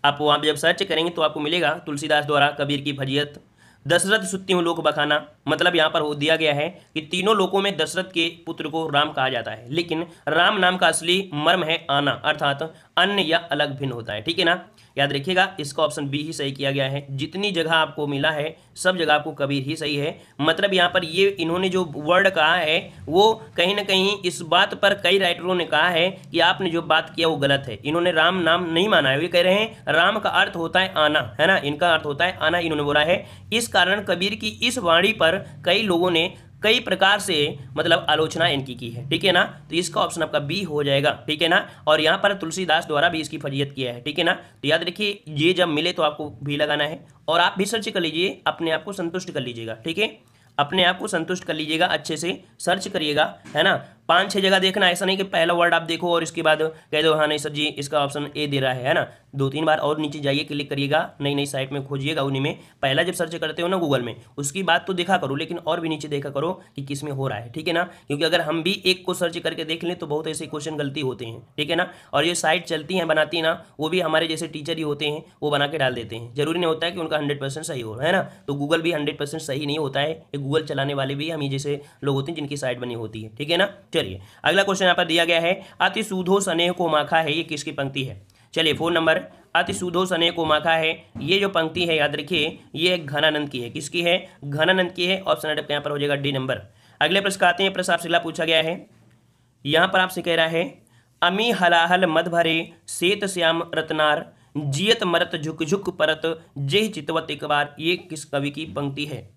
आप वहाँ पर जब सर्च करेंगे तो आपको मिलेगा तुलसीदास द्वारा कबीर की फजीहत, दशरथ सुत्ती हूँ लोक बखाना, मतलब यहाँ पर वो दिया गया है कि तीनों लोकों में दशरथ के पुत्र को राम कहा जाता है, लेकिन राम नाम का असली मर्म है आना, अर्थात अन्य या अलग भिन्न होता है। ठीक है ना, याद रखिएगा इसका ऑप्शन बी ही सही किया गया है, जितनी जगह आपको मिला है सब जगह आपको कबीर ही सही है। मतलब यहाँ पर ये इन्होंने जो वर्ड कहा है वो कहीं ना कहीं इस बात पर कई राइटरों ने कहा है कि आपने जो बात किया वो गलत है, इन्होंने राम नाम नहीं माना है, वे कह रहे हैं राम का अर्थ होता है आना, है ना, इनका अर्थ होता है आना, इन्होंने बोला है। इस कारण कबीर की इस वाणी पर कई लोगों ने कई प्रकार से मतलब आलोचना इनकी की है। ठीक है ना, तो इसका ऑप्शन आपका बी हो जाएगा। ठीक है ना, और यहाँ पर तुलसीदास द्वारा भी इसकी फजीहत किया है। ठीक है ना, तो याद रखिए ये जब मिले तो आपको भी लगाना है, और आप भी सर्च कर लीजिए, अपने आप को संतुष्ट कर लीजिएगा। ठीक है, अपने आप को संतुष्ट कर लीजिएगा, अच्छे से सर्च करिएगा, है ना, 5-6 जगह देखना, ऐसा नहीं कि पहला वर्ड आप देखो और इसके बाद कह दो हाँ नहीं सर जी इसका ऑप्शन ए दे रहा है ना, 2-3 बार और नीचे जाइए, क्लिक करिएगा, नई नई साइट में खोजिएगा, उन्हीं में पहला जब सर्च करते हो ना गूगल में, उसकी बात तो देखा करो, लेकिन और भी नीचे देखा करो कि किस में हो रहा है। ठीक है ना, क्योंकि अगर हम भी एक को सर्च करके देख लें तो बहुत ऐसे क्वेश्चन गलती होते हैं। ठीक है ना, और ये साइट चलती हैं बनाती हैं ना, वो भी हमारे जैसे टीचर ही होते हैं, वो बना के डाल देते हैं, जरूरी नहीं होता है कि उनका 100% सही हो, है ना। तो गूगल भी 100% सही नहीं होता है, गूगल चलाने वाले भी हम ही जैसे लोग होते हैं जिनकी साइट बनी होती है। ठीक है ना, चलिए अगला क्वेश्चन यहाँ पर दिया गया है, अति सूधो स्नेह को माखा है, ये किसकी पंक्ति है। चलिए 4 नंबर, अति सूधो स्नेह को माखा है, ये जो पंक्ति है याद रखिए ये घनानंद की है, किसकी है, घनानंद की है, ऑप्शन यहाँ पर हो जाएगा डी नंबर। अगले प्रश्न आते हैं, प्रश्न आपसे पूछा गया है, यहाँ पर आपसे कह रहा है अमी हलाहल मद भरे सेत श्याम रत्नार जियत मरत झुक झुक परत जेह चितवत एक बार, ये किस कवि की पंक्ति है?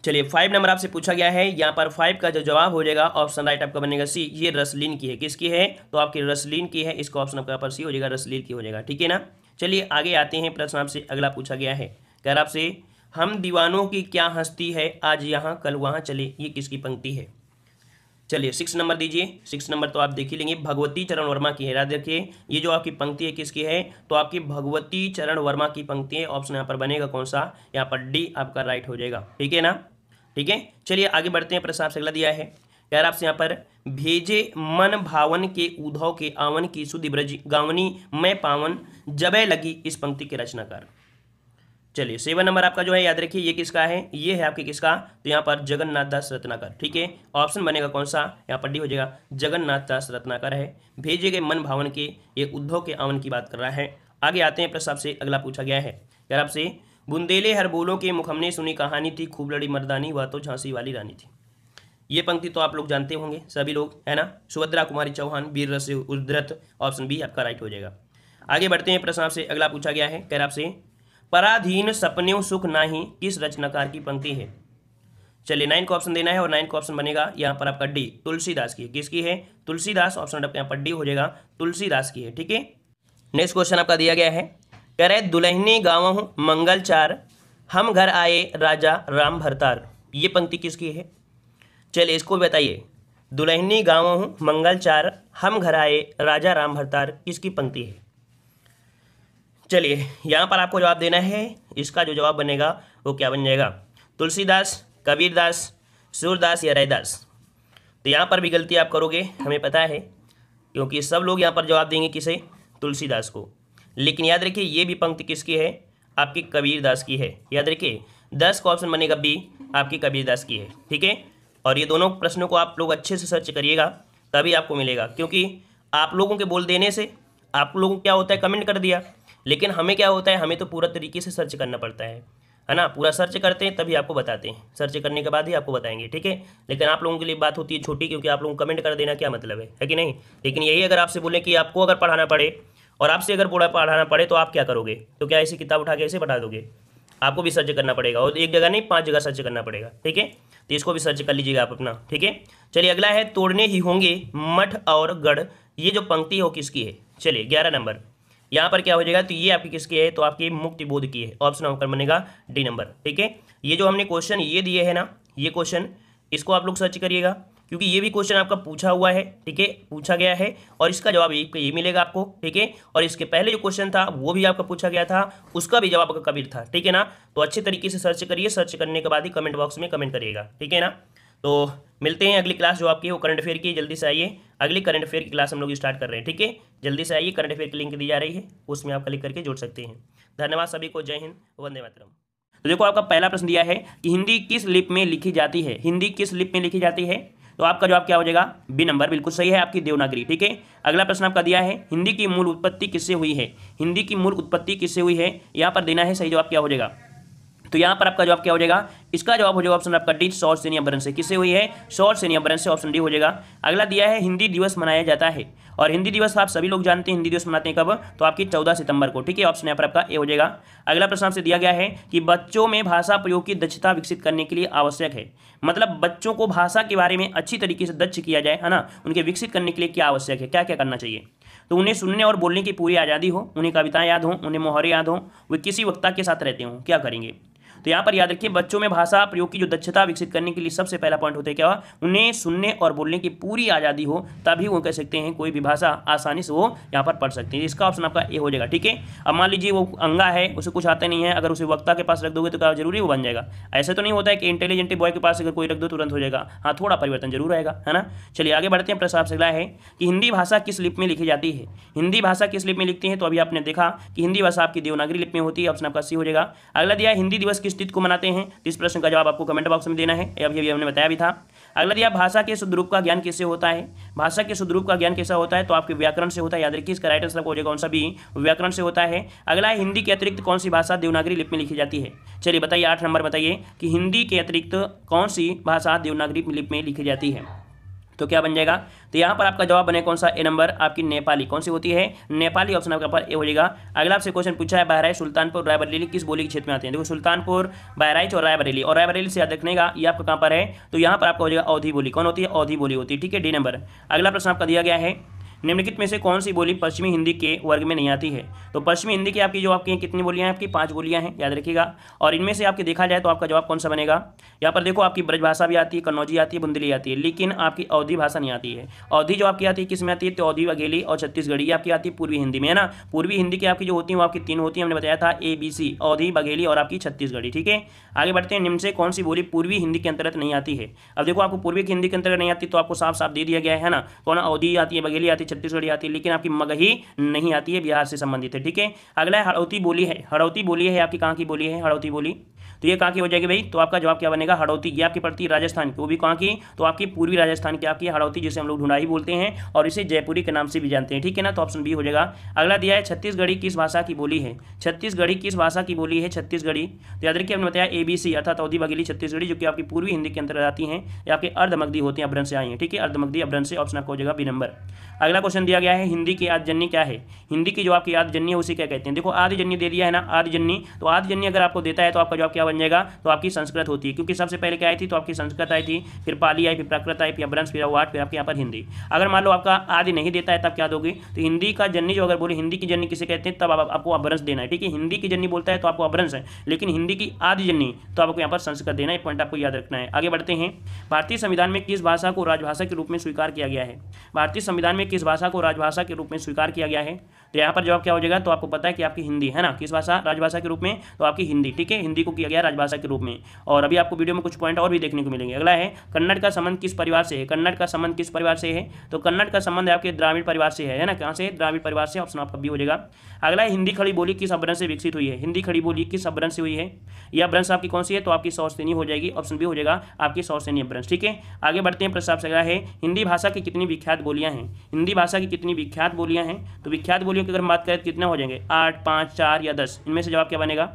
चलिए 5 नंबर आपसे पूछा गया है। यहाँ पर 5 का जो जवाब हो जाएगा ऑप्शन राइट आपका बनेगा सी, ये रसलीन की है। किसकी है? तो आपकी रसलीन की है, इसका ऑप्शन आपका पर सी हो जाएगा, रसलीन की हो जाएगा। ठीक है ना। चलिए आगे आते हैं, प्रश्न आपसे अगला पूछा गया है, कह रहा आपसे हम दीवानों की क्या हस्ती है आज यहाँ कल वहाँ चले, ये किसकी पंक्ति है? चलिए 6 नंबर दीजिए। 6 नंबर तो आप देख ही लेंगे, भगवती चरण वर्मा की है। याद रखिए ये जो आपकी पंक्ति है किसकी है? तो आपकी भगवती चरण वर्मा की पंक्ति है। ऑप्शन यहाँ पर बनेगा कौन सा? यहाँ पर डी आपका राइट हो जाएगा। ठीक है ना। ठीक है, चलिए आगे बढ़ते हैं। प्रश्न आपसे अगला दिया है, यार आपसे यहाँ पर भेजे मन भावन के उद्धव के आवन की सुधि ब्रज गावनी मैं पावन जबे लगी, इस पंक्ति के रचनाकार। चलिए 7 नंबर आपका जो है याद रखिए ये किसका है? ये है आपके किसका? तो यहाँ पर जगन्नाथ दास रत्नाकर। ठीक है, ऑप्शन बनेगा कौन सा? यहाँ पर डी हो जाएगा, जगन्नाथ दास रत्नाकर है। भेजे गए मन भावन के, ये उद्धव के आवन की बात कर रहा है। आगे आते हैं, प्रश्न आपसे अगला पूछा गया है, यार आपसे बुंदेले हर बोलों के मुख हमने सुनी कहानी थी खूब लड़ी मर्दानी वह तो झांसी वाली रानी थी। ये पंक्ति तो आप लोग जानते होंगे सभी लोग, है ना। सुभद्रा कुमारी चौहान वीर रस उद्धृत, ऑप्शन बी आपका राइट हो जाएगा। आगे बढ़ते हैं, प्रश्न आपसे अगला पूछा गया है, कह रहा आपसे पराधीन सपन्यों सुख नाही किस रचनाकार की पंक्ति है? चलिए 9 को ऑप्शन देना है और 9 को ऑप्शन बनेगा यहाँ पर आपका डी, तुलसीदास की है। किसकी है? तुलसीदास, ऑप्शन आपका यहाँ पर डी हो जाएगा, तुलसीदास की है। ठीक है, नेक्स्ट क्वेश्चन आपका दिया गया है, कह रहे दुल्हनी गाँव मंगल चार हम घर आए राजा राम भरतार, ये पंक्ति किसकी है? चलिए इसको बताइए, दुल्हनी गाँव मंगल चार हम घर आए राजा राम भरतार किसकी पंक्ति है? चलिए यहाँ पर आपको जवाब देना है, इसका जो जवाब बनेगा वो क्या बन जाएगा? तुलसीदास, कबीरदास, सूरदास या रैदास। तो यहाँ पर भी गलती आप करोगे, हमें पता है, क्योंकि सब लोग यहाँ पर जवाब देंगे किसे? तुलसीदास को। लेकिन याद रखिए ये भी पंक्ति किसकी है? आपकी कबीरदास की है। याद रखिए 10 का ऑप्शन बनेगा बी, आपकी कबीरदास की है। ठीक है, और ये दोनों प्रश्नों को आप लोग अच्छे से सर्च करिएगा तभी आपको मिलेगा, क्योंकि आप लोगों के बोल देने से आप लोगों को क्या होता है, कमेंट कर दिया, लेकिन हमें क्या होता है, हमें तो पूरा तरीके से सर्च करना पड़ता है ना। पूरा सर्च करते हैं तभी आपको बताते हैं, सर्च करने के बाद ही आपको बताएंगे। ठीक है, लेकिन आप लोगों के लिए बात होती है छोटी, क्योंकि आप लोगों को कमेंट कर देना क्या मतलब है कि नहीं। लेकिन यही अगर आपसे बोले कि आपको अगर पढ़ाना पड़े और आपसे अगर पढ़ाना पड़े तो आप क्या करोगे? तो क्या ऐसी किताब उठा के ऐसे पढ़ा दोगे? आपको भी सर्च करना पड़ेगा, और एक जगह नहीं 5 जगह सर्च करना पड़ेगा। ठीक है, तो इसको भी सर्च कर लीजिएगा आप अपना। ठीक है, चलिए अगला है तोड़ने ही होंगे मठ और गढ़, ये जो पंक्ति हो किसकी है? चलिए 11 नंबर यहाँ पर क्या हो जाएगा? तो ये आपकी किसकी है? तो आपकी मुक्ति बोध की है। ऑप्शन आपका बनेगा डी नंबर। ठीक है, ये जो हमने क्वेश्चन ये दिए है ना, ये क्वेश्चन इसको आप लोग सर्च करिएगा, क्योंकि ये भी क्वेश्चन आपका पूछा हुआ है। ठीक है, पूछा गया है और इसका जवाब ये मिलेगा आपको। ठीक है, और इसके पहले जो क्वेश्चन था वो भी आपका पूछा गया था, उसका भी जवाब आपका कबीर था। ठीक है ना, तो अच्छे तरीके से सर्च करिए, सर्च करने के बाद ही कमेंट बॉक्स में कमेंट करिएगा। ठीक है ना, तो मिलते हैं अगली क्लास जो आपकी वो करंट अफेयर की। जल्दी से आइए, अगली करंट अफेयर की क्लास हम लोग स्टार्ट कर रहे हैं। ठीक है, जल्दी से आइए, करंट अफेयर की लिंक दी जा रही है, उसमें आप क्लिक करके जुड़ सकते हैं। धन्यवाद सभी को, जय हिंद, वंदे मातरम। तो देखो आपका पहला प्रश्न दिया है कि हिंदी किस लिपि में लिखी जाती है? हिंदी किस लिपि में लिखी जाती है? तो आपका जवाब क्या हो जाएगा? बी नंबर, बिल्कुल सही है, आपकी देवनागरी। ठीक है, अगला प्रश्न आपका दिया है हिंदी की मूल उत्पत्ति किससे हुई है? हिंदी की मूल उत्पत्ति किससे हुई है? यहाँ पर देना है सही जवाब क्या हो जाएगा? तो यहाँ पर आपका जवाब क्या हो जाएगा? इसका जवाब हो जाएगा ऑप्शन आपका डी, शौर्य से नियमन से। किससे हुई है? शौर्य से नियमन से, ऑप्शन डी हो जाएगा। अगला दिया है हिंदी दिवस मनाया जाता है, और हिंदी दिवस आप सभी लोग जानते हैं, हिंदी दिवस मनाते हैं कब? तो आपकी 14 सितंबर को। ठीक है, ऑप्शन यहाँ पर आपका ए हो जाएगा। अगला प्रश्न आपसे दिया गया है कि बच्चों में भाषा प्रयोग की दक्षता विकसित करने के लिए आवश्यक है, मतलब बच्चों को भाषा के बारे में अच्छी तरीके से दक्ष किया जाए, है ना, उनके विकसित करने के लिए क्या आवश्यक है, क्या क्या करना चाहिए? तो उन्हें सुनने और बोलने की पूरी आज़ादी हो, उन्हें कविताएं याद हों, उन्हें मुहावरे याद हों, वे किसी वक्ता के साथ रहते हों, क्या करेंगे? तो यहाँ पर याद रखिए बच्चों में भाषा प्रयोग की जो दक्षता विकसित करने के लिए सबसे पहला पॉइंट होता है क्या? उन्हें सुनने और बोलने की पूरी आज़ादी हो, तभी वो कह सकते हैं कोई भी भाषा आसानी से वो यहाँ पर पढ़ सकते हैं। इसका ऑप्शन आपका ए हो जाएगा। ठीक है, अब मान लीजिए वो अंगा है, उसे कुछ आता नहीं है, अगर उसे वक्ता के पास रख दोगे तो क्या जरूरी वो बन जाएगा? ऐसा तो नहीं होता है कि इंटेलिजेंट बॉय के पास अगर कोई रख दो तुरंत हो जाएगा, हाँ थोड़ा परिवर्तन जरूर आएगा, है ना। चलिए आगे बढ़ते हैं। प्रश्न आपसे अगला है कि हिंदी भाषा किस लिपि में लिखी जाती है? हिंदी भाषा किस लिपि में लिखते हैं? तो अभी आपने देखा कि हिंदी भाषा आपकी देवनागरी लिपि में होती है, ऑप्शन आपका सी हो जाएगा। अगला दिया हिंदी दिवस किस तिथि को मनाते हैं? इस प्रश्न का जवाब आपको कमेंट बॉक्स में देना है, अभी हमने बताया भी था। अगला दिया भाषा के शुद्ध रूप का ज्ञान किससे होता है? भाषा के शुद्ध रूप का ज्ञान कैसा होता है? तो आपके व्याकरण से होता है। याद रखिए इसका राइट आंसर हो जाएगा कौन सा? भी, व्याकरण से होता है। अगला है हिंदी के अतिरिक्त कौन सी भाषा देवनागरी लिपि में लिखी जाती है? चलिए बताइए, 8 नंबर बताइए कि हिंदी के अतिरिक्त कौन सी भाषा देवनागरी लिपि में लिखी जाती है? तो क्या बन जाएगा, तो यहाँ पर आपका जवाब बने कौन सा, ए नंबर आपकी नेपाली, कौन सी होती है, नेपाली, ऑप्शन आपका पर ए हो जाएगा। अगला आपसे क्वेश्चन पूछा है बहराइच, सुल्तानपुर, रायबरेली किस बोली के क्षेत्र में आते हैं। देखो सुल्तानपुर, बहराइच और रायबरेली, और रायबरेली से याद रखने का ये आपका कहाँ पर है, तो यहाँ पर आपका हो जाएगा अवधी बोली, कौन होती है, अवधी बोली होती है, ठीक है, डी नंबर। अगला प्रश्न आपका दिया गया है, निम्नलिखित में से कौन सी बोली पश्चिमी हिंदी के वर्ग में नहीं आती है। तो पश्चिमी हिंदी की आपकी जो आपकी कितनी बोलियां हैं, आपकी 5 बोलियां हैं, याद रखिएगा। और इनमें से आपके देखा जाए तो आपका जवाब कौन सा बनेगा, यहाँ पर देखो आपकी ब्रज भाषा भी आती है, कन्नौजी आती है, बुंदेली आती है, लेकिन आपकी अवधी भाषा नहीं आती है। अवधी जो आपकी आती है किस में आती है, तो अवधी, बघेली और छत्तीसगढ़ी आपकी आती है पूर्वी हिंदी में, है ना। पूर्वी हिंदी की आपकी जो होती है वो आपकी 3 होती है, हमने बताया था ABC, अवधी, बघेली और आपकी छत्तीसगढ़ी, ठीक है। आगे बढ़ते हैं, निम्न से कौन सी बोली पूर्वी हिंदी के अंतर्गत नहीं आती है। अब देखो आपको पूर्वी हिंदी के अंतर्गत नहीं आती तो आपको साफ साफ दे दिया गया है ना, कौन, अवधी आती है, बघेली आती है, छत्तीसगढ़ी आती है, लेकिन आपकी मगही नहीं आती है, बिहार से संबंधित है, ठीक है। अगला हड़ौती बोली है, हड़ौती बोली है आपकी कहाँ की बोली है, हड़ौती बोली, तो ये कहाँ की हो जाएगी भाई, तो आपका जवाब क्या बनेगा, हड़ौती। ये आपकी पड़ती है राजस्थान की, वो भी कहाँ की, तो आपकी पूर्वी राजस्थान की आपकी हड़ौती, जिसे हम लोग ढूंढाई बोलते हैं और इसे जयपुरी के नाम से भी जानते हैं, ठीक है ना, तो ऑप्शन बी हो जाएगा। अगला दिया है छत्तीसगढ़ी किस भाषा की बोली है, छत्तीसगढ़ी किस भाषा की बोली है, छत्तीसगढ़ी, तो याद रखिए हमने बताया ABC अर्थात अवधी, बघेली, छत्तीसगढ़ी, जो कि आपकी पूर्वी हिंदी के अंतर्गत आती हैं, या आपके अर्धमगधी होती हैं, अभ्रंश से आई हैं, ठीक है, अर्धमगधी अभ्रंश से, ऑप्शन आपको हो जाएगा बी नंबर। अगला क्वेश्चन दिया गया है, हिंदी की आदिजन्य क्या है, हिंदी की जो आपकी आदिजन्य है उसे क्या कहते हैं। देखो आदिजन्य दे दिया है ना, आदिजन्य, तो आदिजन्य अगर आपको देता है तो आपका जवाब क्या बन जाएगा, तो आपकी संस्कृत होती है, क्योंकि सबसे पहले क्या आई थी, तो आपकी संस्कृत आई थी, फिर पाली आई, फिर प्राकृत आई, फिर अभ्रंश, फिर अवाट, फिर आपके यहाँ पर हिंदी। अगर मान लो आपका आदि नहीं देता है तब क्या दोगे, तो हिंदी का जन्य जो अगर बोले हिंदी की जन्य किसे कहते हैं, तब आपको अभ्रंश देना है, ठीक है। हिंदी की जन्य बोलता है तो आपको अभ्रंश है, लेकिन हिंदी की आदि जन्य तो आपको यहाँ पर संस्कृत देना है, पॉइंट आपको याद रखना है। आगे बढ़ते हैं, भारतीय संविधान में किस भाषा को राजभाषा के रूप में स्वीकार किया गया है, भारतीय संविधान में किस भाषा को राजभाषा के रूप में स्वीकार किया गया है, तो यहाँ पर जवाब क्या हो जाएगा, तो आपको पता है कि आपकी हिंदी है ना, किस भाषा राजभाषा के रूप में, तो आपकी हिंदी, ठीक है, हिंदी को किया गया राजभाषा के रूप में। और अभी आपको वीडियो में कुछ पॉइंट और भी देखने को मिलेंगे। अगला है, कन्नड़ का संबंध किस परिवार से है, कन्नड़ का संबंध किस परिवार से है, तो कन्नड़ का संबंध आपके द्राविड़ परिवार से है ना, कहाँ से, द्राविड़ परिवार से, ऑप्शन आपका बी हो जाएगा। अगला है, हिंदी खड़ी बोली किस अपभ्रंश से विकसित हुई है, हिंदी खड़ी बोली किस अपभ्रंश से हुई है, यह अपभ्रंश आपकी कौन सी है, तो आपकी सौरसेनी हो जाएगी, ऑप्शन बी हो जाएगा आपकी सौरसेनी अपभ्रंश, ठीक है। आगे बढ़ते हैं, प्रश्न आपसे अगला है, हिंदी भाषा की कितनी विख्यात बोलियां हैं, हिंदी भाषा की कितनी विख्यात बोलियां हैं, तो विख्यात बोलियों की अगर बात करें कितने हो जाएंगे, 8, 5, 4 या 10, इनमें से जवाब क्या बनेगा,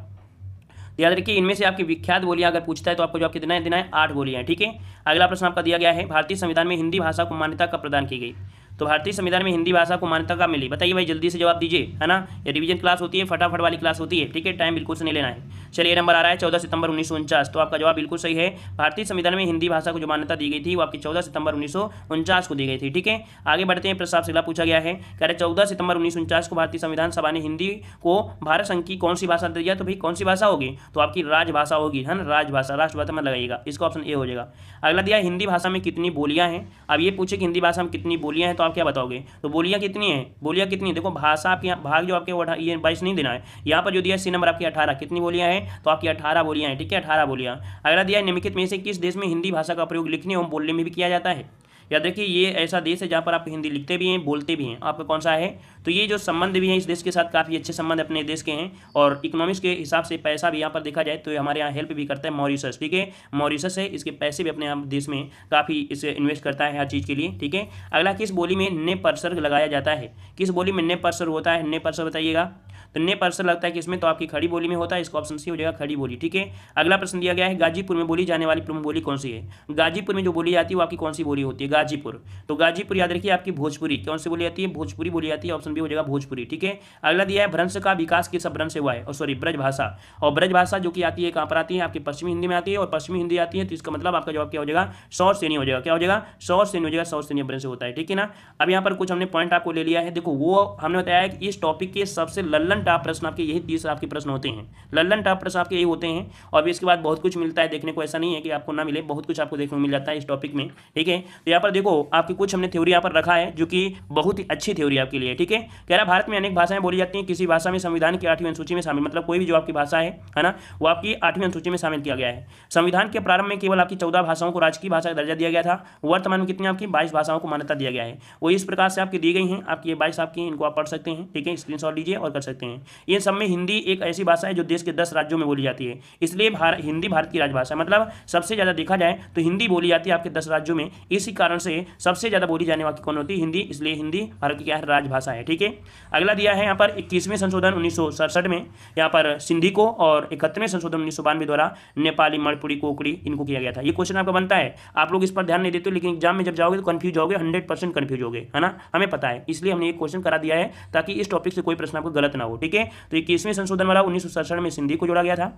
याद रखिए इनमें से आपकी विख्यात बोलियां अगर पूछता है तो आपको जवाब कितना है, देना है 8 बोलियां, ठीक है। अगला प्रश्न आपका दिया गया है, भारतीय संविधान में हिंदी भाषा को मान्यता कब प्रदान की गई, तो भारतीय संविधान में हिंदी भाषा को मान्यता कब मिली, बताइए भाई, जल्दी से जवाब दीजिए, है ना, ये रिवीजन क्लास होती है, फटाफट वाली क्लास होती है, ठीक है, टाइम बिल्कुल से नहीं लेना है। चलिए नंबर आ रहा है 14 सितंबर 1949, तो आपका जवाब बिल्कुल सही है। भारतीय संविधान में हिंदी भाषा को जो मान्यता दी गई थी वो आपकी 14 सितंबर 1949 को दी गई थी, ठीक है। आगे बढ़ते हैं, प्रस्ताव से अगला पूछा गया है, कह रहे 14 सितंबर 1949 को भारतीय संविधान सभा ने हिंदी को भारत संघ की कौन सी भाषा दे दिया, तो भाई कौन सी भाषा होगी, तो आपकी राजभाषा होगी, है ना, राजभाषा, राष्ट्रभाषा में लगाइएगा, इसका ऑप्शन ए हो जाएगा। अगला दिया हिंदी भाषा में कितनी बोलियां हैं, अब ये पूछे कि हिंदी भाषा में कितनी बोलियां हैं, तो आप क्या बताओगे, तो बोलियां कितनी है, बोलियां कितनी है, देखो भाषा आपके यहाँ भाग जो आपके ये 22 नहीं देना है, यहाँ पर जो दिया सी नंबर आपकी 18, कितनी बोलियां हैं, तो आपकी 18 बोलियां हैं, ठीक है, 18 बोलियां। अगला दिया निम्नलिखित में से किस देश में हिंदी भाषा का प्रयोग लिखने एवं बोलने में भी किया जाता है, याद रखिए ये ऐसा देश है जहाँ पर आप हिंदी लिखते भी हैं, बोलते भी हैं, आपका कौन सा है, तो ये जो संबंध भी हैं इस देश के साथ काफ़ी अच्छे संबंध अपने देश के हैं, और इकोनॉमिक्स के हिसाब से पैसा भी यहाँ पर देखा जाए तो ये हमारे यहाँ हेल्प भी करता है, मॉरिशस, ठीक है, मॉरिशस है, इसके पैसे भी अपने यहाँ देश में काफ़ी इसे इन्वेस्ट करता है हर चीज़ के लिए, ठीक है। अगला, किस बोली में ने परसर्ग लगाया जाता है, किस बोली में ने परसर्ग होता है, ने परसर्ग बताइएगा, तो ने परसर लगता है कि इसमें, तो आपकी खड़ी बोली में होता है, इसका ऑप्शन सी हो जाएगा खड़ी बोली, ठीक है। अगला प्रश्न दिया गया है, गाजीपुर में बोली जाने वाली प्रमुख बोली कौन सी है, गाजीपुर में जो बोली जाती है वो आपकी कौन सी बोली होती है, गाजीपुर, तो गाजीपुर याद रखिए आपकी भोजपुरी, कौन सी बोली आती है, भोजपुरी बोली जाती है, ऑप्शन बी हो जाएगा भोजपुरी, ठीक है। अगला दिया है, भ्रंश का विकास किस अपभ्रंश से हुआ है, और सॉरी ब्रज भाषा, और ब्रज भाषा जो कि आती है कहाँ पर आती है, आपकी पश्चिमी हिंदी में आती है, और पश्चिमी हिंदी आती है, तो इसका मतलब आपका जवाब क्या हो जाएगा, सौरसेनी हो जाएगा, क्या हो जाएगा, सौरसेनी हो जाएगा, सौरसेनी अपभ्रंश से होता है, ठीक है ना। अब यहाँ पर कुछ हमने पॉइंट आपको ले लिया है, देखो वो हमने बताया कि इस टॉपिक के सबसे लल्लन टॉप प्रश्न आपके यही 30 आपके प्रश्न होते हैं, लल्लन टॉप प्रश्न आपके यही होते हैं, और इसके बाद बहुत कुछ मिलता है देखने को, ऐसा नहीं है कि आपको ना मिले, बहुत कुछ आपको देखने को मिल जाता है इस टॉपिक में, ठीक है। तो यहाँ पर देखो आपकी कुछ हमने थ्योरी यहाँ पर रखा है जो कि बहुत ही अच्छी थ्योरी आपके लिए, ठीक है। कह रहा भारत में अनेक भाषाएं बोली जाती हैं, किसी भाषा में संविधान की 8वीं अनुसूची में शामिल, मतलब कोई भी जो आपकी भाषा है ना, वो आपकी 8वीं अनुसूची में शामिल किया गया है। संविधान के प्रारंभ में केवल आपकी 14 भाषाओं को राजकीय भाषा का दर्जा दिया गया था, वर्तमान में कितनी आपकी 22 भाषाओं को मान्यता दिया गया है, वो इस प्रकार से आपकी दी गई हैं, आपकी ये 22 आपकी, इनको आप पढ़ सकते हैं, ठीक है, स्क्रीनशॉट लीजिए और कर सकते हैं। हैं। इन सब में हिंदी एक ऐसी भाषा है जो देश के 10 राज्यों में बोली जाती है, इसलिए हिंदी भारत की राजभाषा है। मतलब सबसे ज़्यादा देखा जाए तो हिंदी बोली जाती है आपके 10 राज्यों में, इसी कारण से सबसे ज़्यादा बोली जाने वाली कौन होती है? हिंदी, इसलिए हिंदी भारत की क्या है? राजभाषा है। ठीक है, अगला दिया है यहाँ पर 21वें संशोधन 1967 में यहाँ पर सिंधी को, और 71वें संशोधन 1992 द्वारा नेपाली, मणिपुरी, कोकड़ी इनको किया गया था। ये क्वेश्चन आपका बनता है, आप लोग इस पर ध्यान नहीं देते, लेकिन एग्जाम में जब जाओगे तो कंफ्यूज होगे, 100% कंफ्यूज होगे, है ना, हमें पता है, इसलिए हमने ये क्वेश्चन करा दिया है ताकि इस टॉपिक से कोई प्रश्न आपको गलत ना हो। ठीक है, तो 21वें संशोधन वाला 1967 में सिंधी को जोड़ा गया था,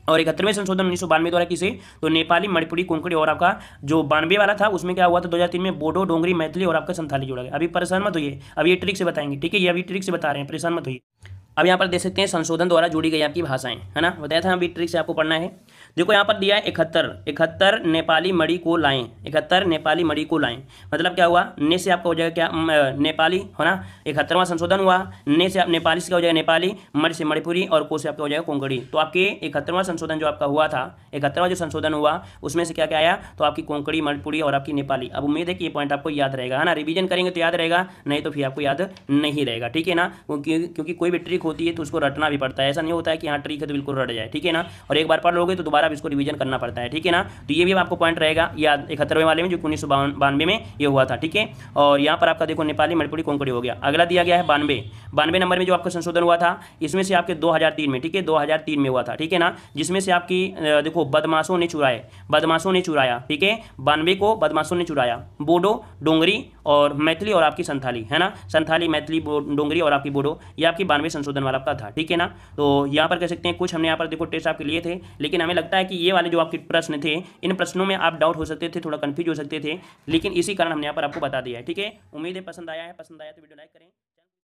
और 71वें संशोधन 1992 द्वारा किसे? तो नेपाली, मणिपुरी, कोंकणी, और आपका जो 92 वाला था उसमें क्या हुआ था 2003 में? बोडो, डोंगरी, मैथिली और आपका संथाली जोड़ा गया। अभी परेशान मत होइए, अभी ये ट्रिक से बताएंगे। ठीक है, ये अभी ट्रिक से बता रहे हैं, परेशान मत होइए। अब यहाँ पर देख सकते हैं संशोधन द्वारा जोड़ी गई आपकी भाषाएं, है ना, बताया था अभी ट्रिक से आपको पढ़ना है। देखो यहाँ पर दिया है 71 नेपाली मणि को लाएं, 71 नेपाली मणि को लाएं, मतलब क्या हुआ? ने से आपका हो जाएगा क्या? नेपाली, है ना, 71वां संशोधन हुआ, ने से आप नेपाली से क्या हो जाएगा? नेपाली, मणि से मणिपुरी, और को से आपका हो जाएगा कोंकणी। तो आपके 71वां संशोधन जो आपका हुआ था, 71वां जो संशोधन हुआ उसमें से क्या क्या आया? तो आपकी कोंकणी, मणिपुरी और आपकी नेपाली। अब उम्मीद है कि ये पॉइंट आपको याद रहेगा, है ना, रिवीजन करेंगे तो याद रहेगा, नहीं तो फिर आपको याद नहीं रहेगा। ठीक है ना, क्योंकि कोई भी ट्रिक होती है तो उसको रटना भी पड़ता है, ऐसा नहीं होता है कि हाँ ट्रिक है तो बिल्कुल रट जाए। ठीक है ना, और एक बार पढ़ लोगे तो दोबारा भी इसको रिवीजन करना पड़ता है। ठीक है ना, तो ये भी आपको पॉइंट रहेगा याद 71वें वाले में जो 1992 में ये हुआ था। ठीक है, और यहाँ पर आपका देखो नेपाली, मणिपुरी, कोंकणी हो गया। अगला दिया गया है 92 नंबर में जो आपका संशोधन हुआ था, इसमें से आपके 2003 में, ठीक है, 2003 में हुआ था। ठीक है ना, जिसमें से आपकी देखो बदमाशों ने चुराए, बदमाशों ने चुराया। ठीक है, 92 को बदमाशों ने चुराया, बोडो, डोंगरी और मैथिली और आपकी संथाली, है ना, संथाली, मैथिली, डोंगरी और आपकी बोडो, ये आपकी 92 संशोधन वाला आपका था। ठीक है ना, तो यहाँ पर कह सकते हैं कुछ हमने यहाँ पर देखो टेस्ट आपके लिए थे, लेकिन हमें लगता है कि ये वाले जो आपके प्रश्न थे, इन प्रश्नों में आप डाउट हो सकते थे, थोड़ा कंफ्यूज हो सकते थे, लेकिन इसी कारण हमने यहाँ पर आपको बता दिया है। ठीक है, उम्मीद है पसंद आया है, पसंद आया तो वीडियो लाइक करें।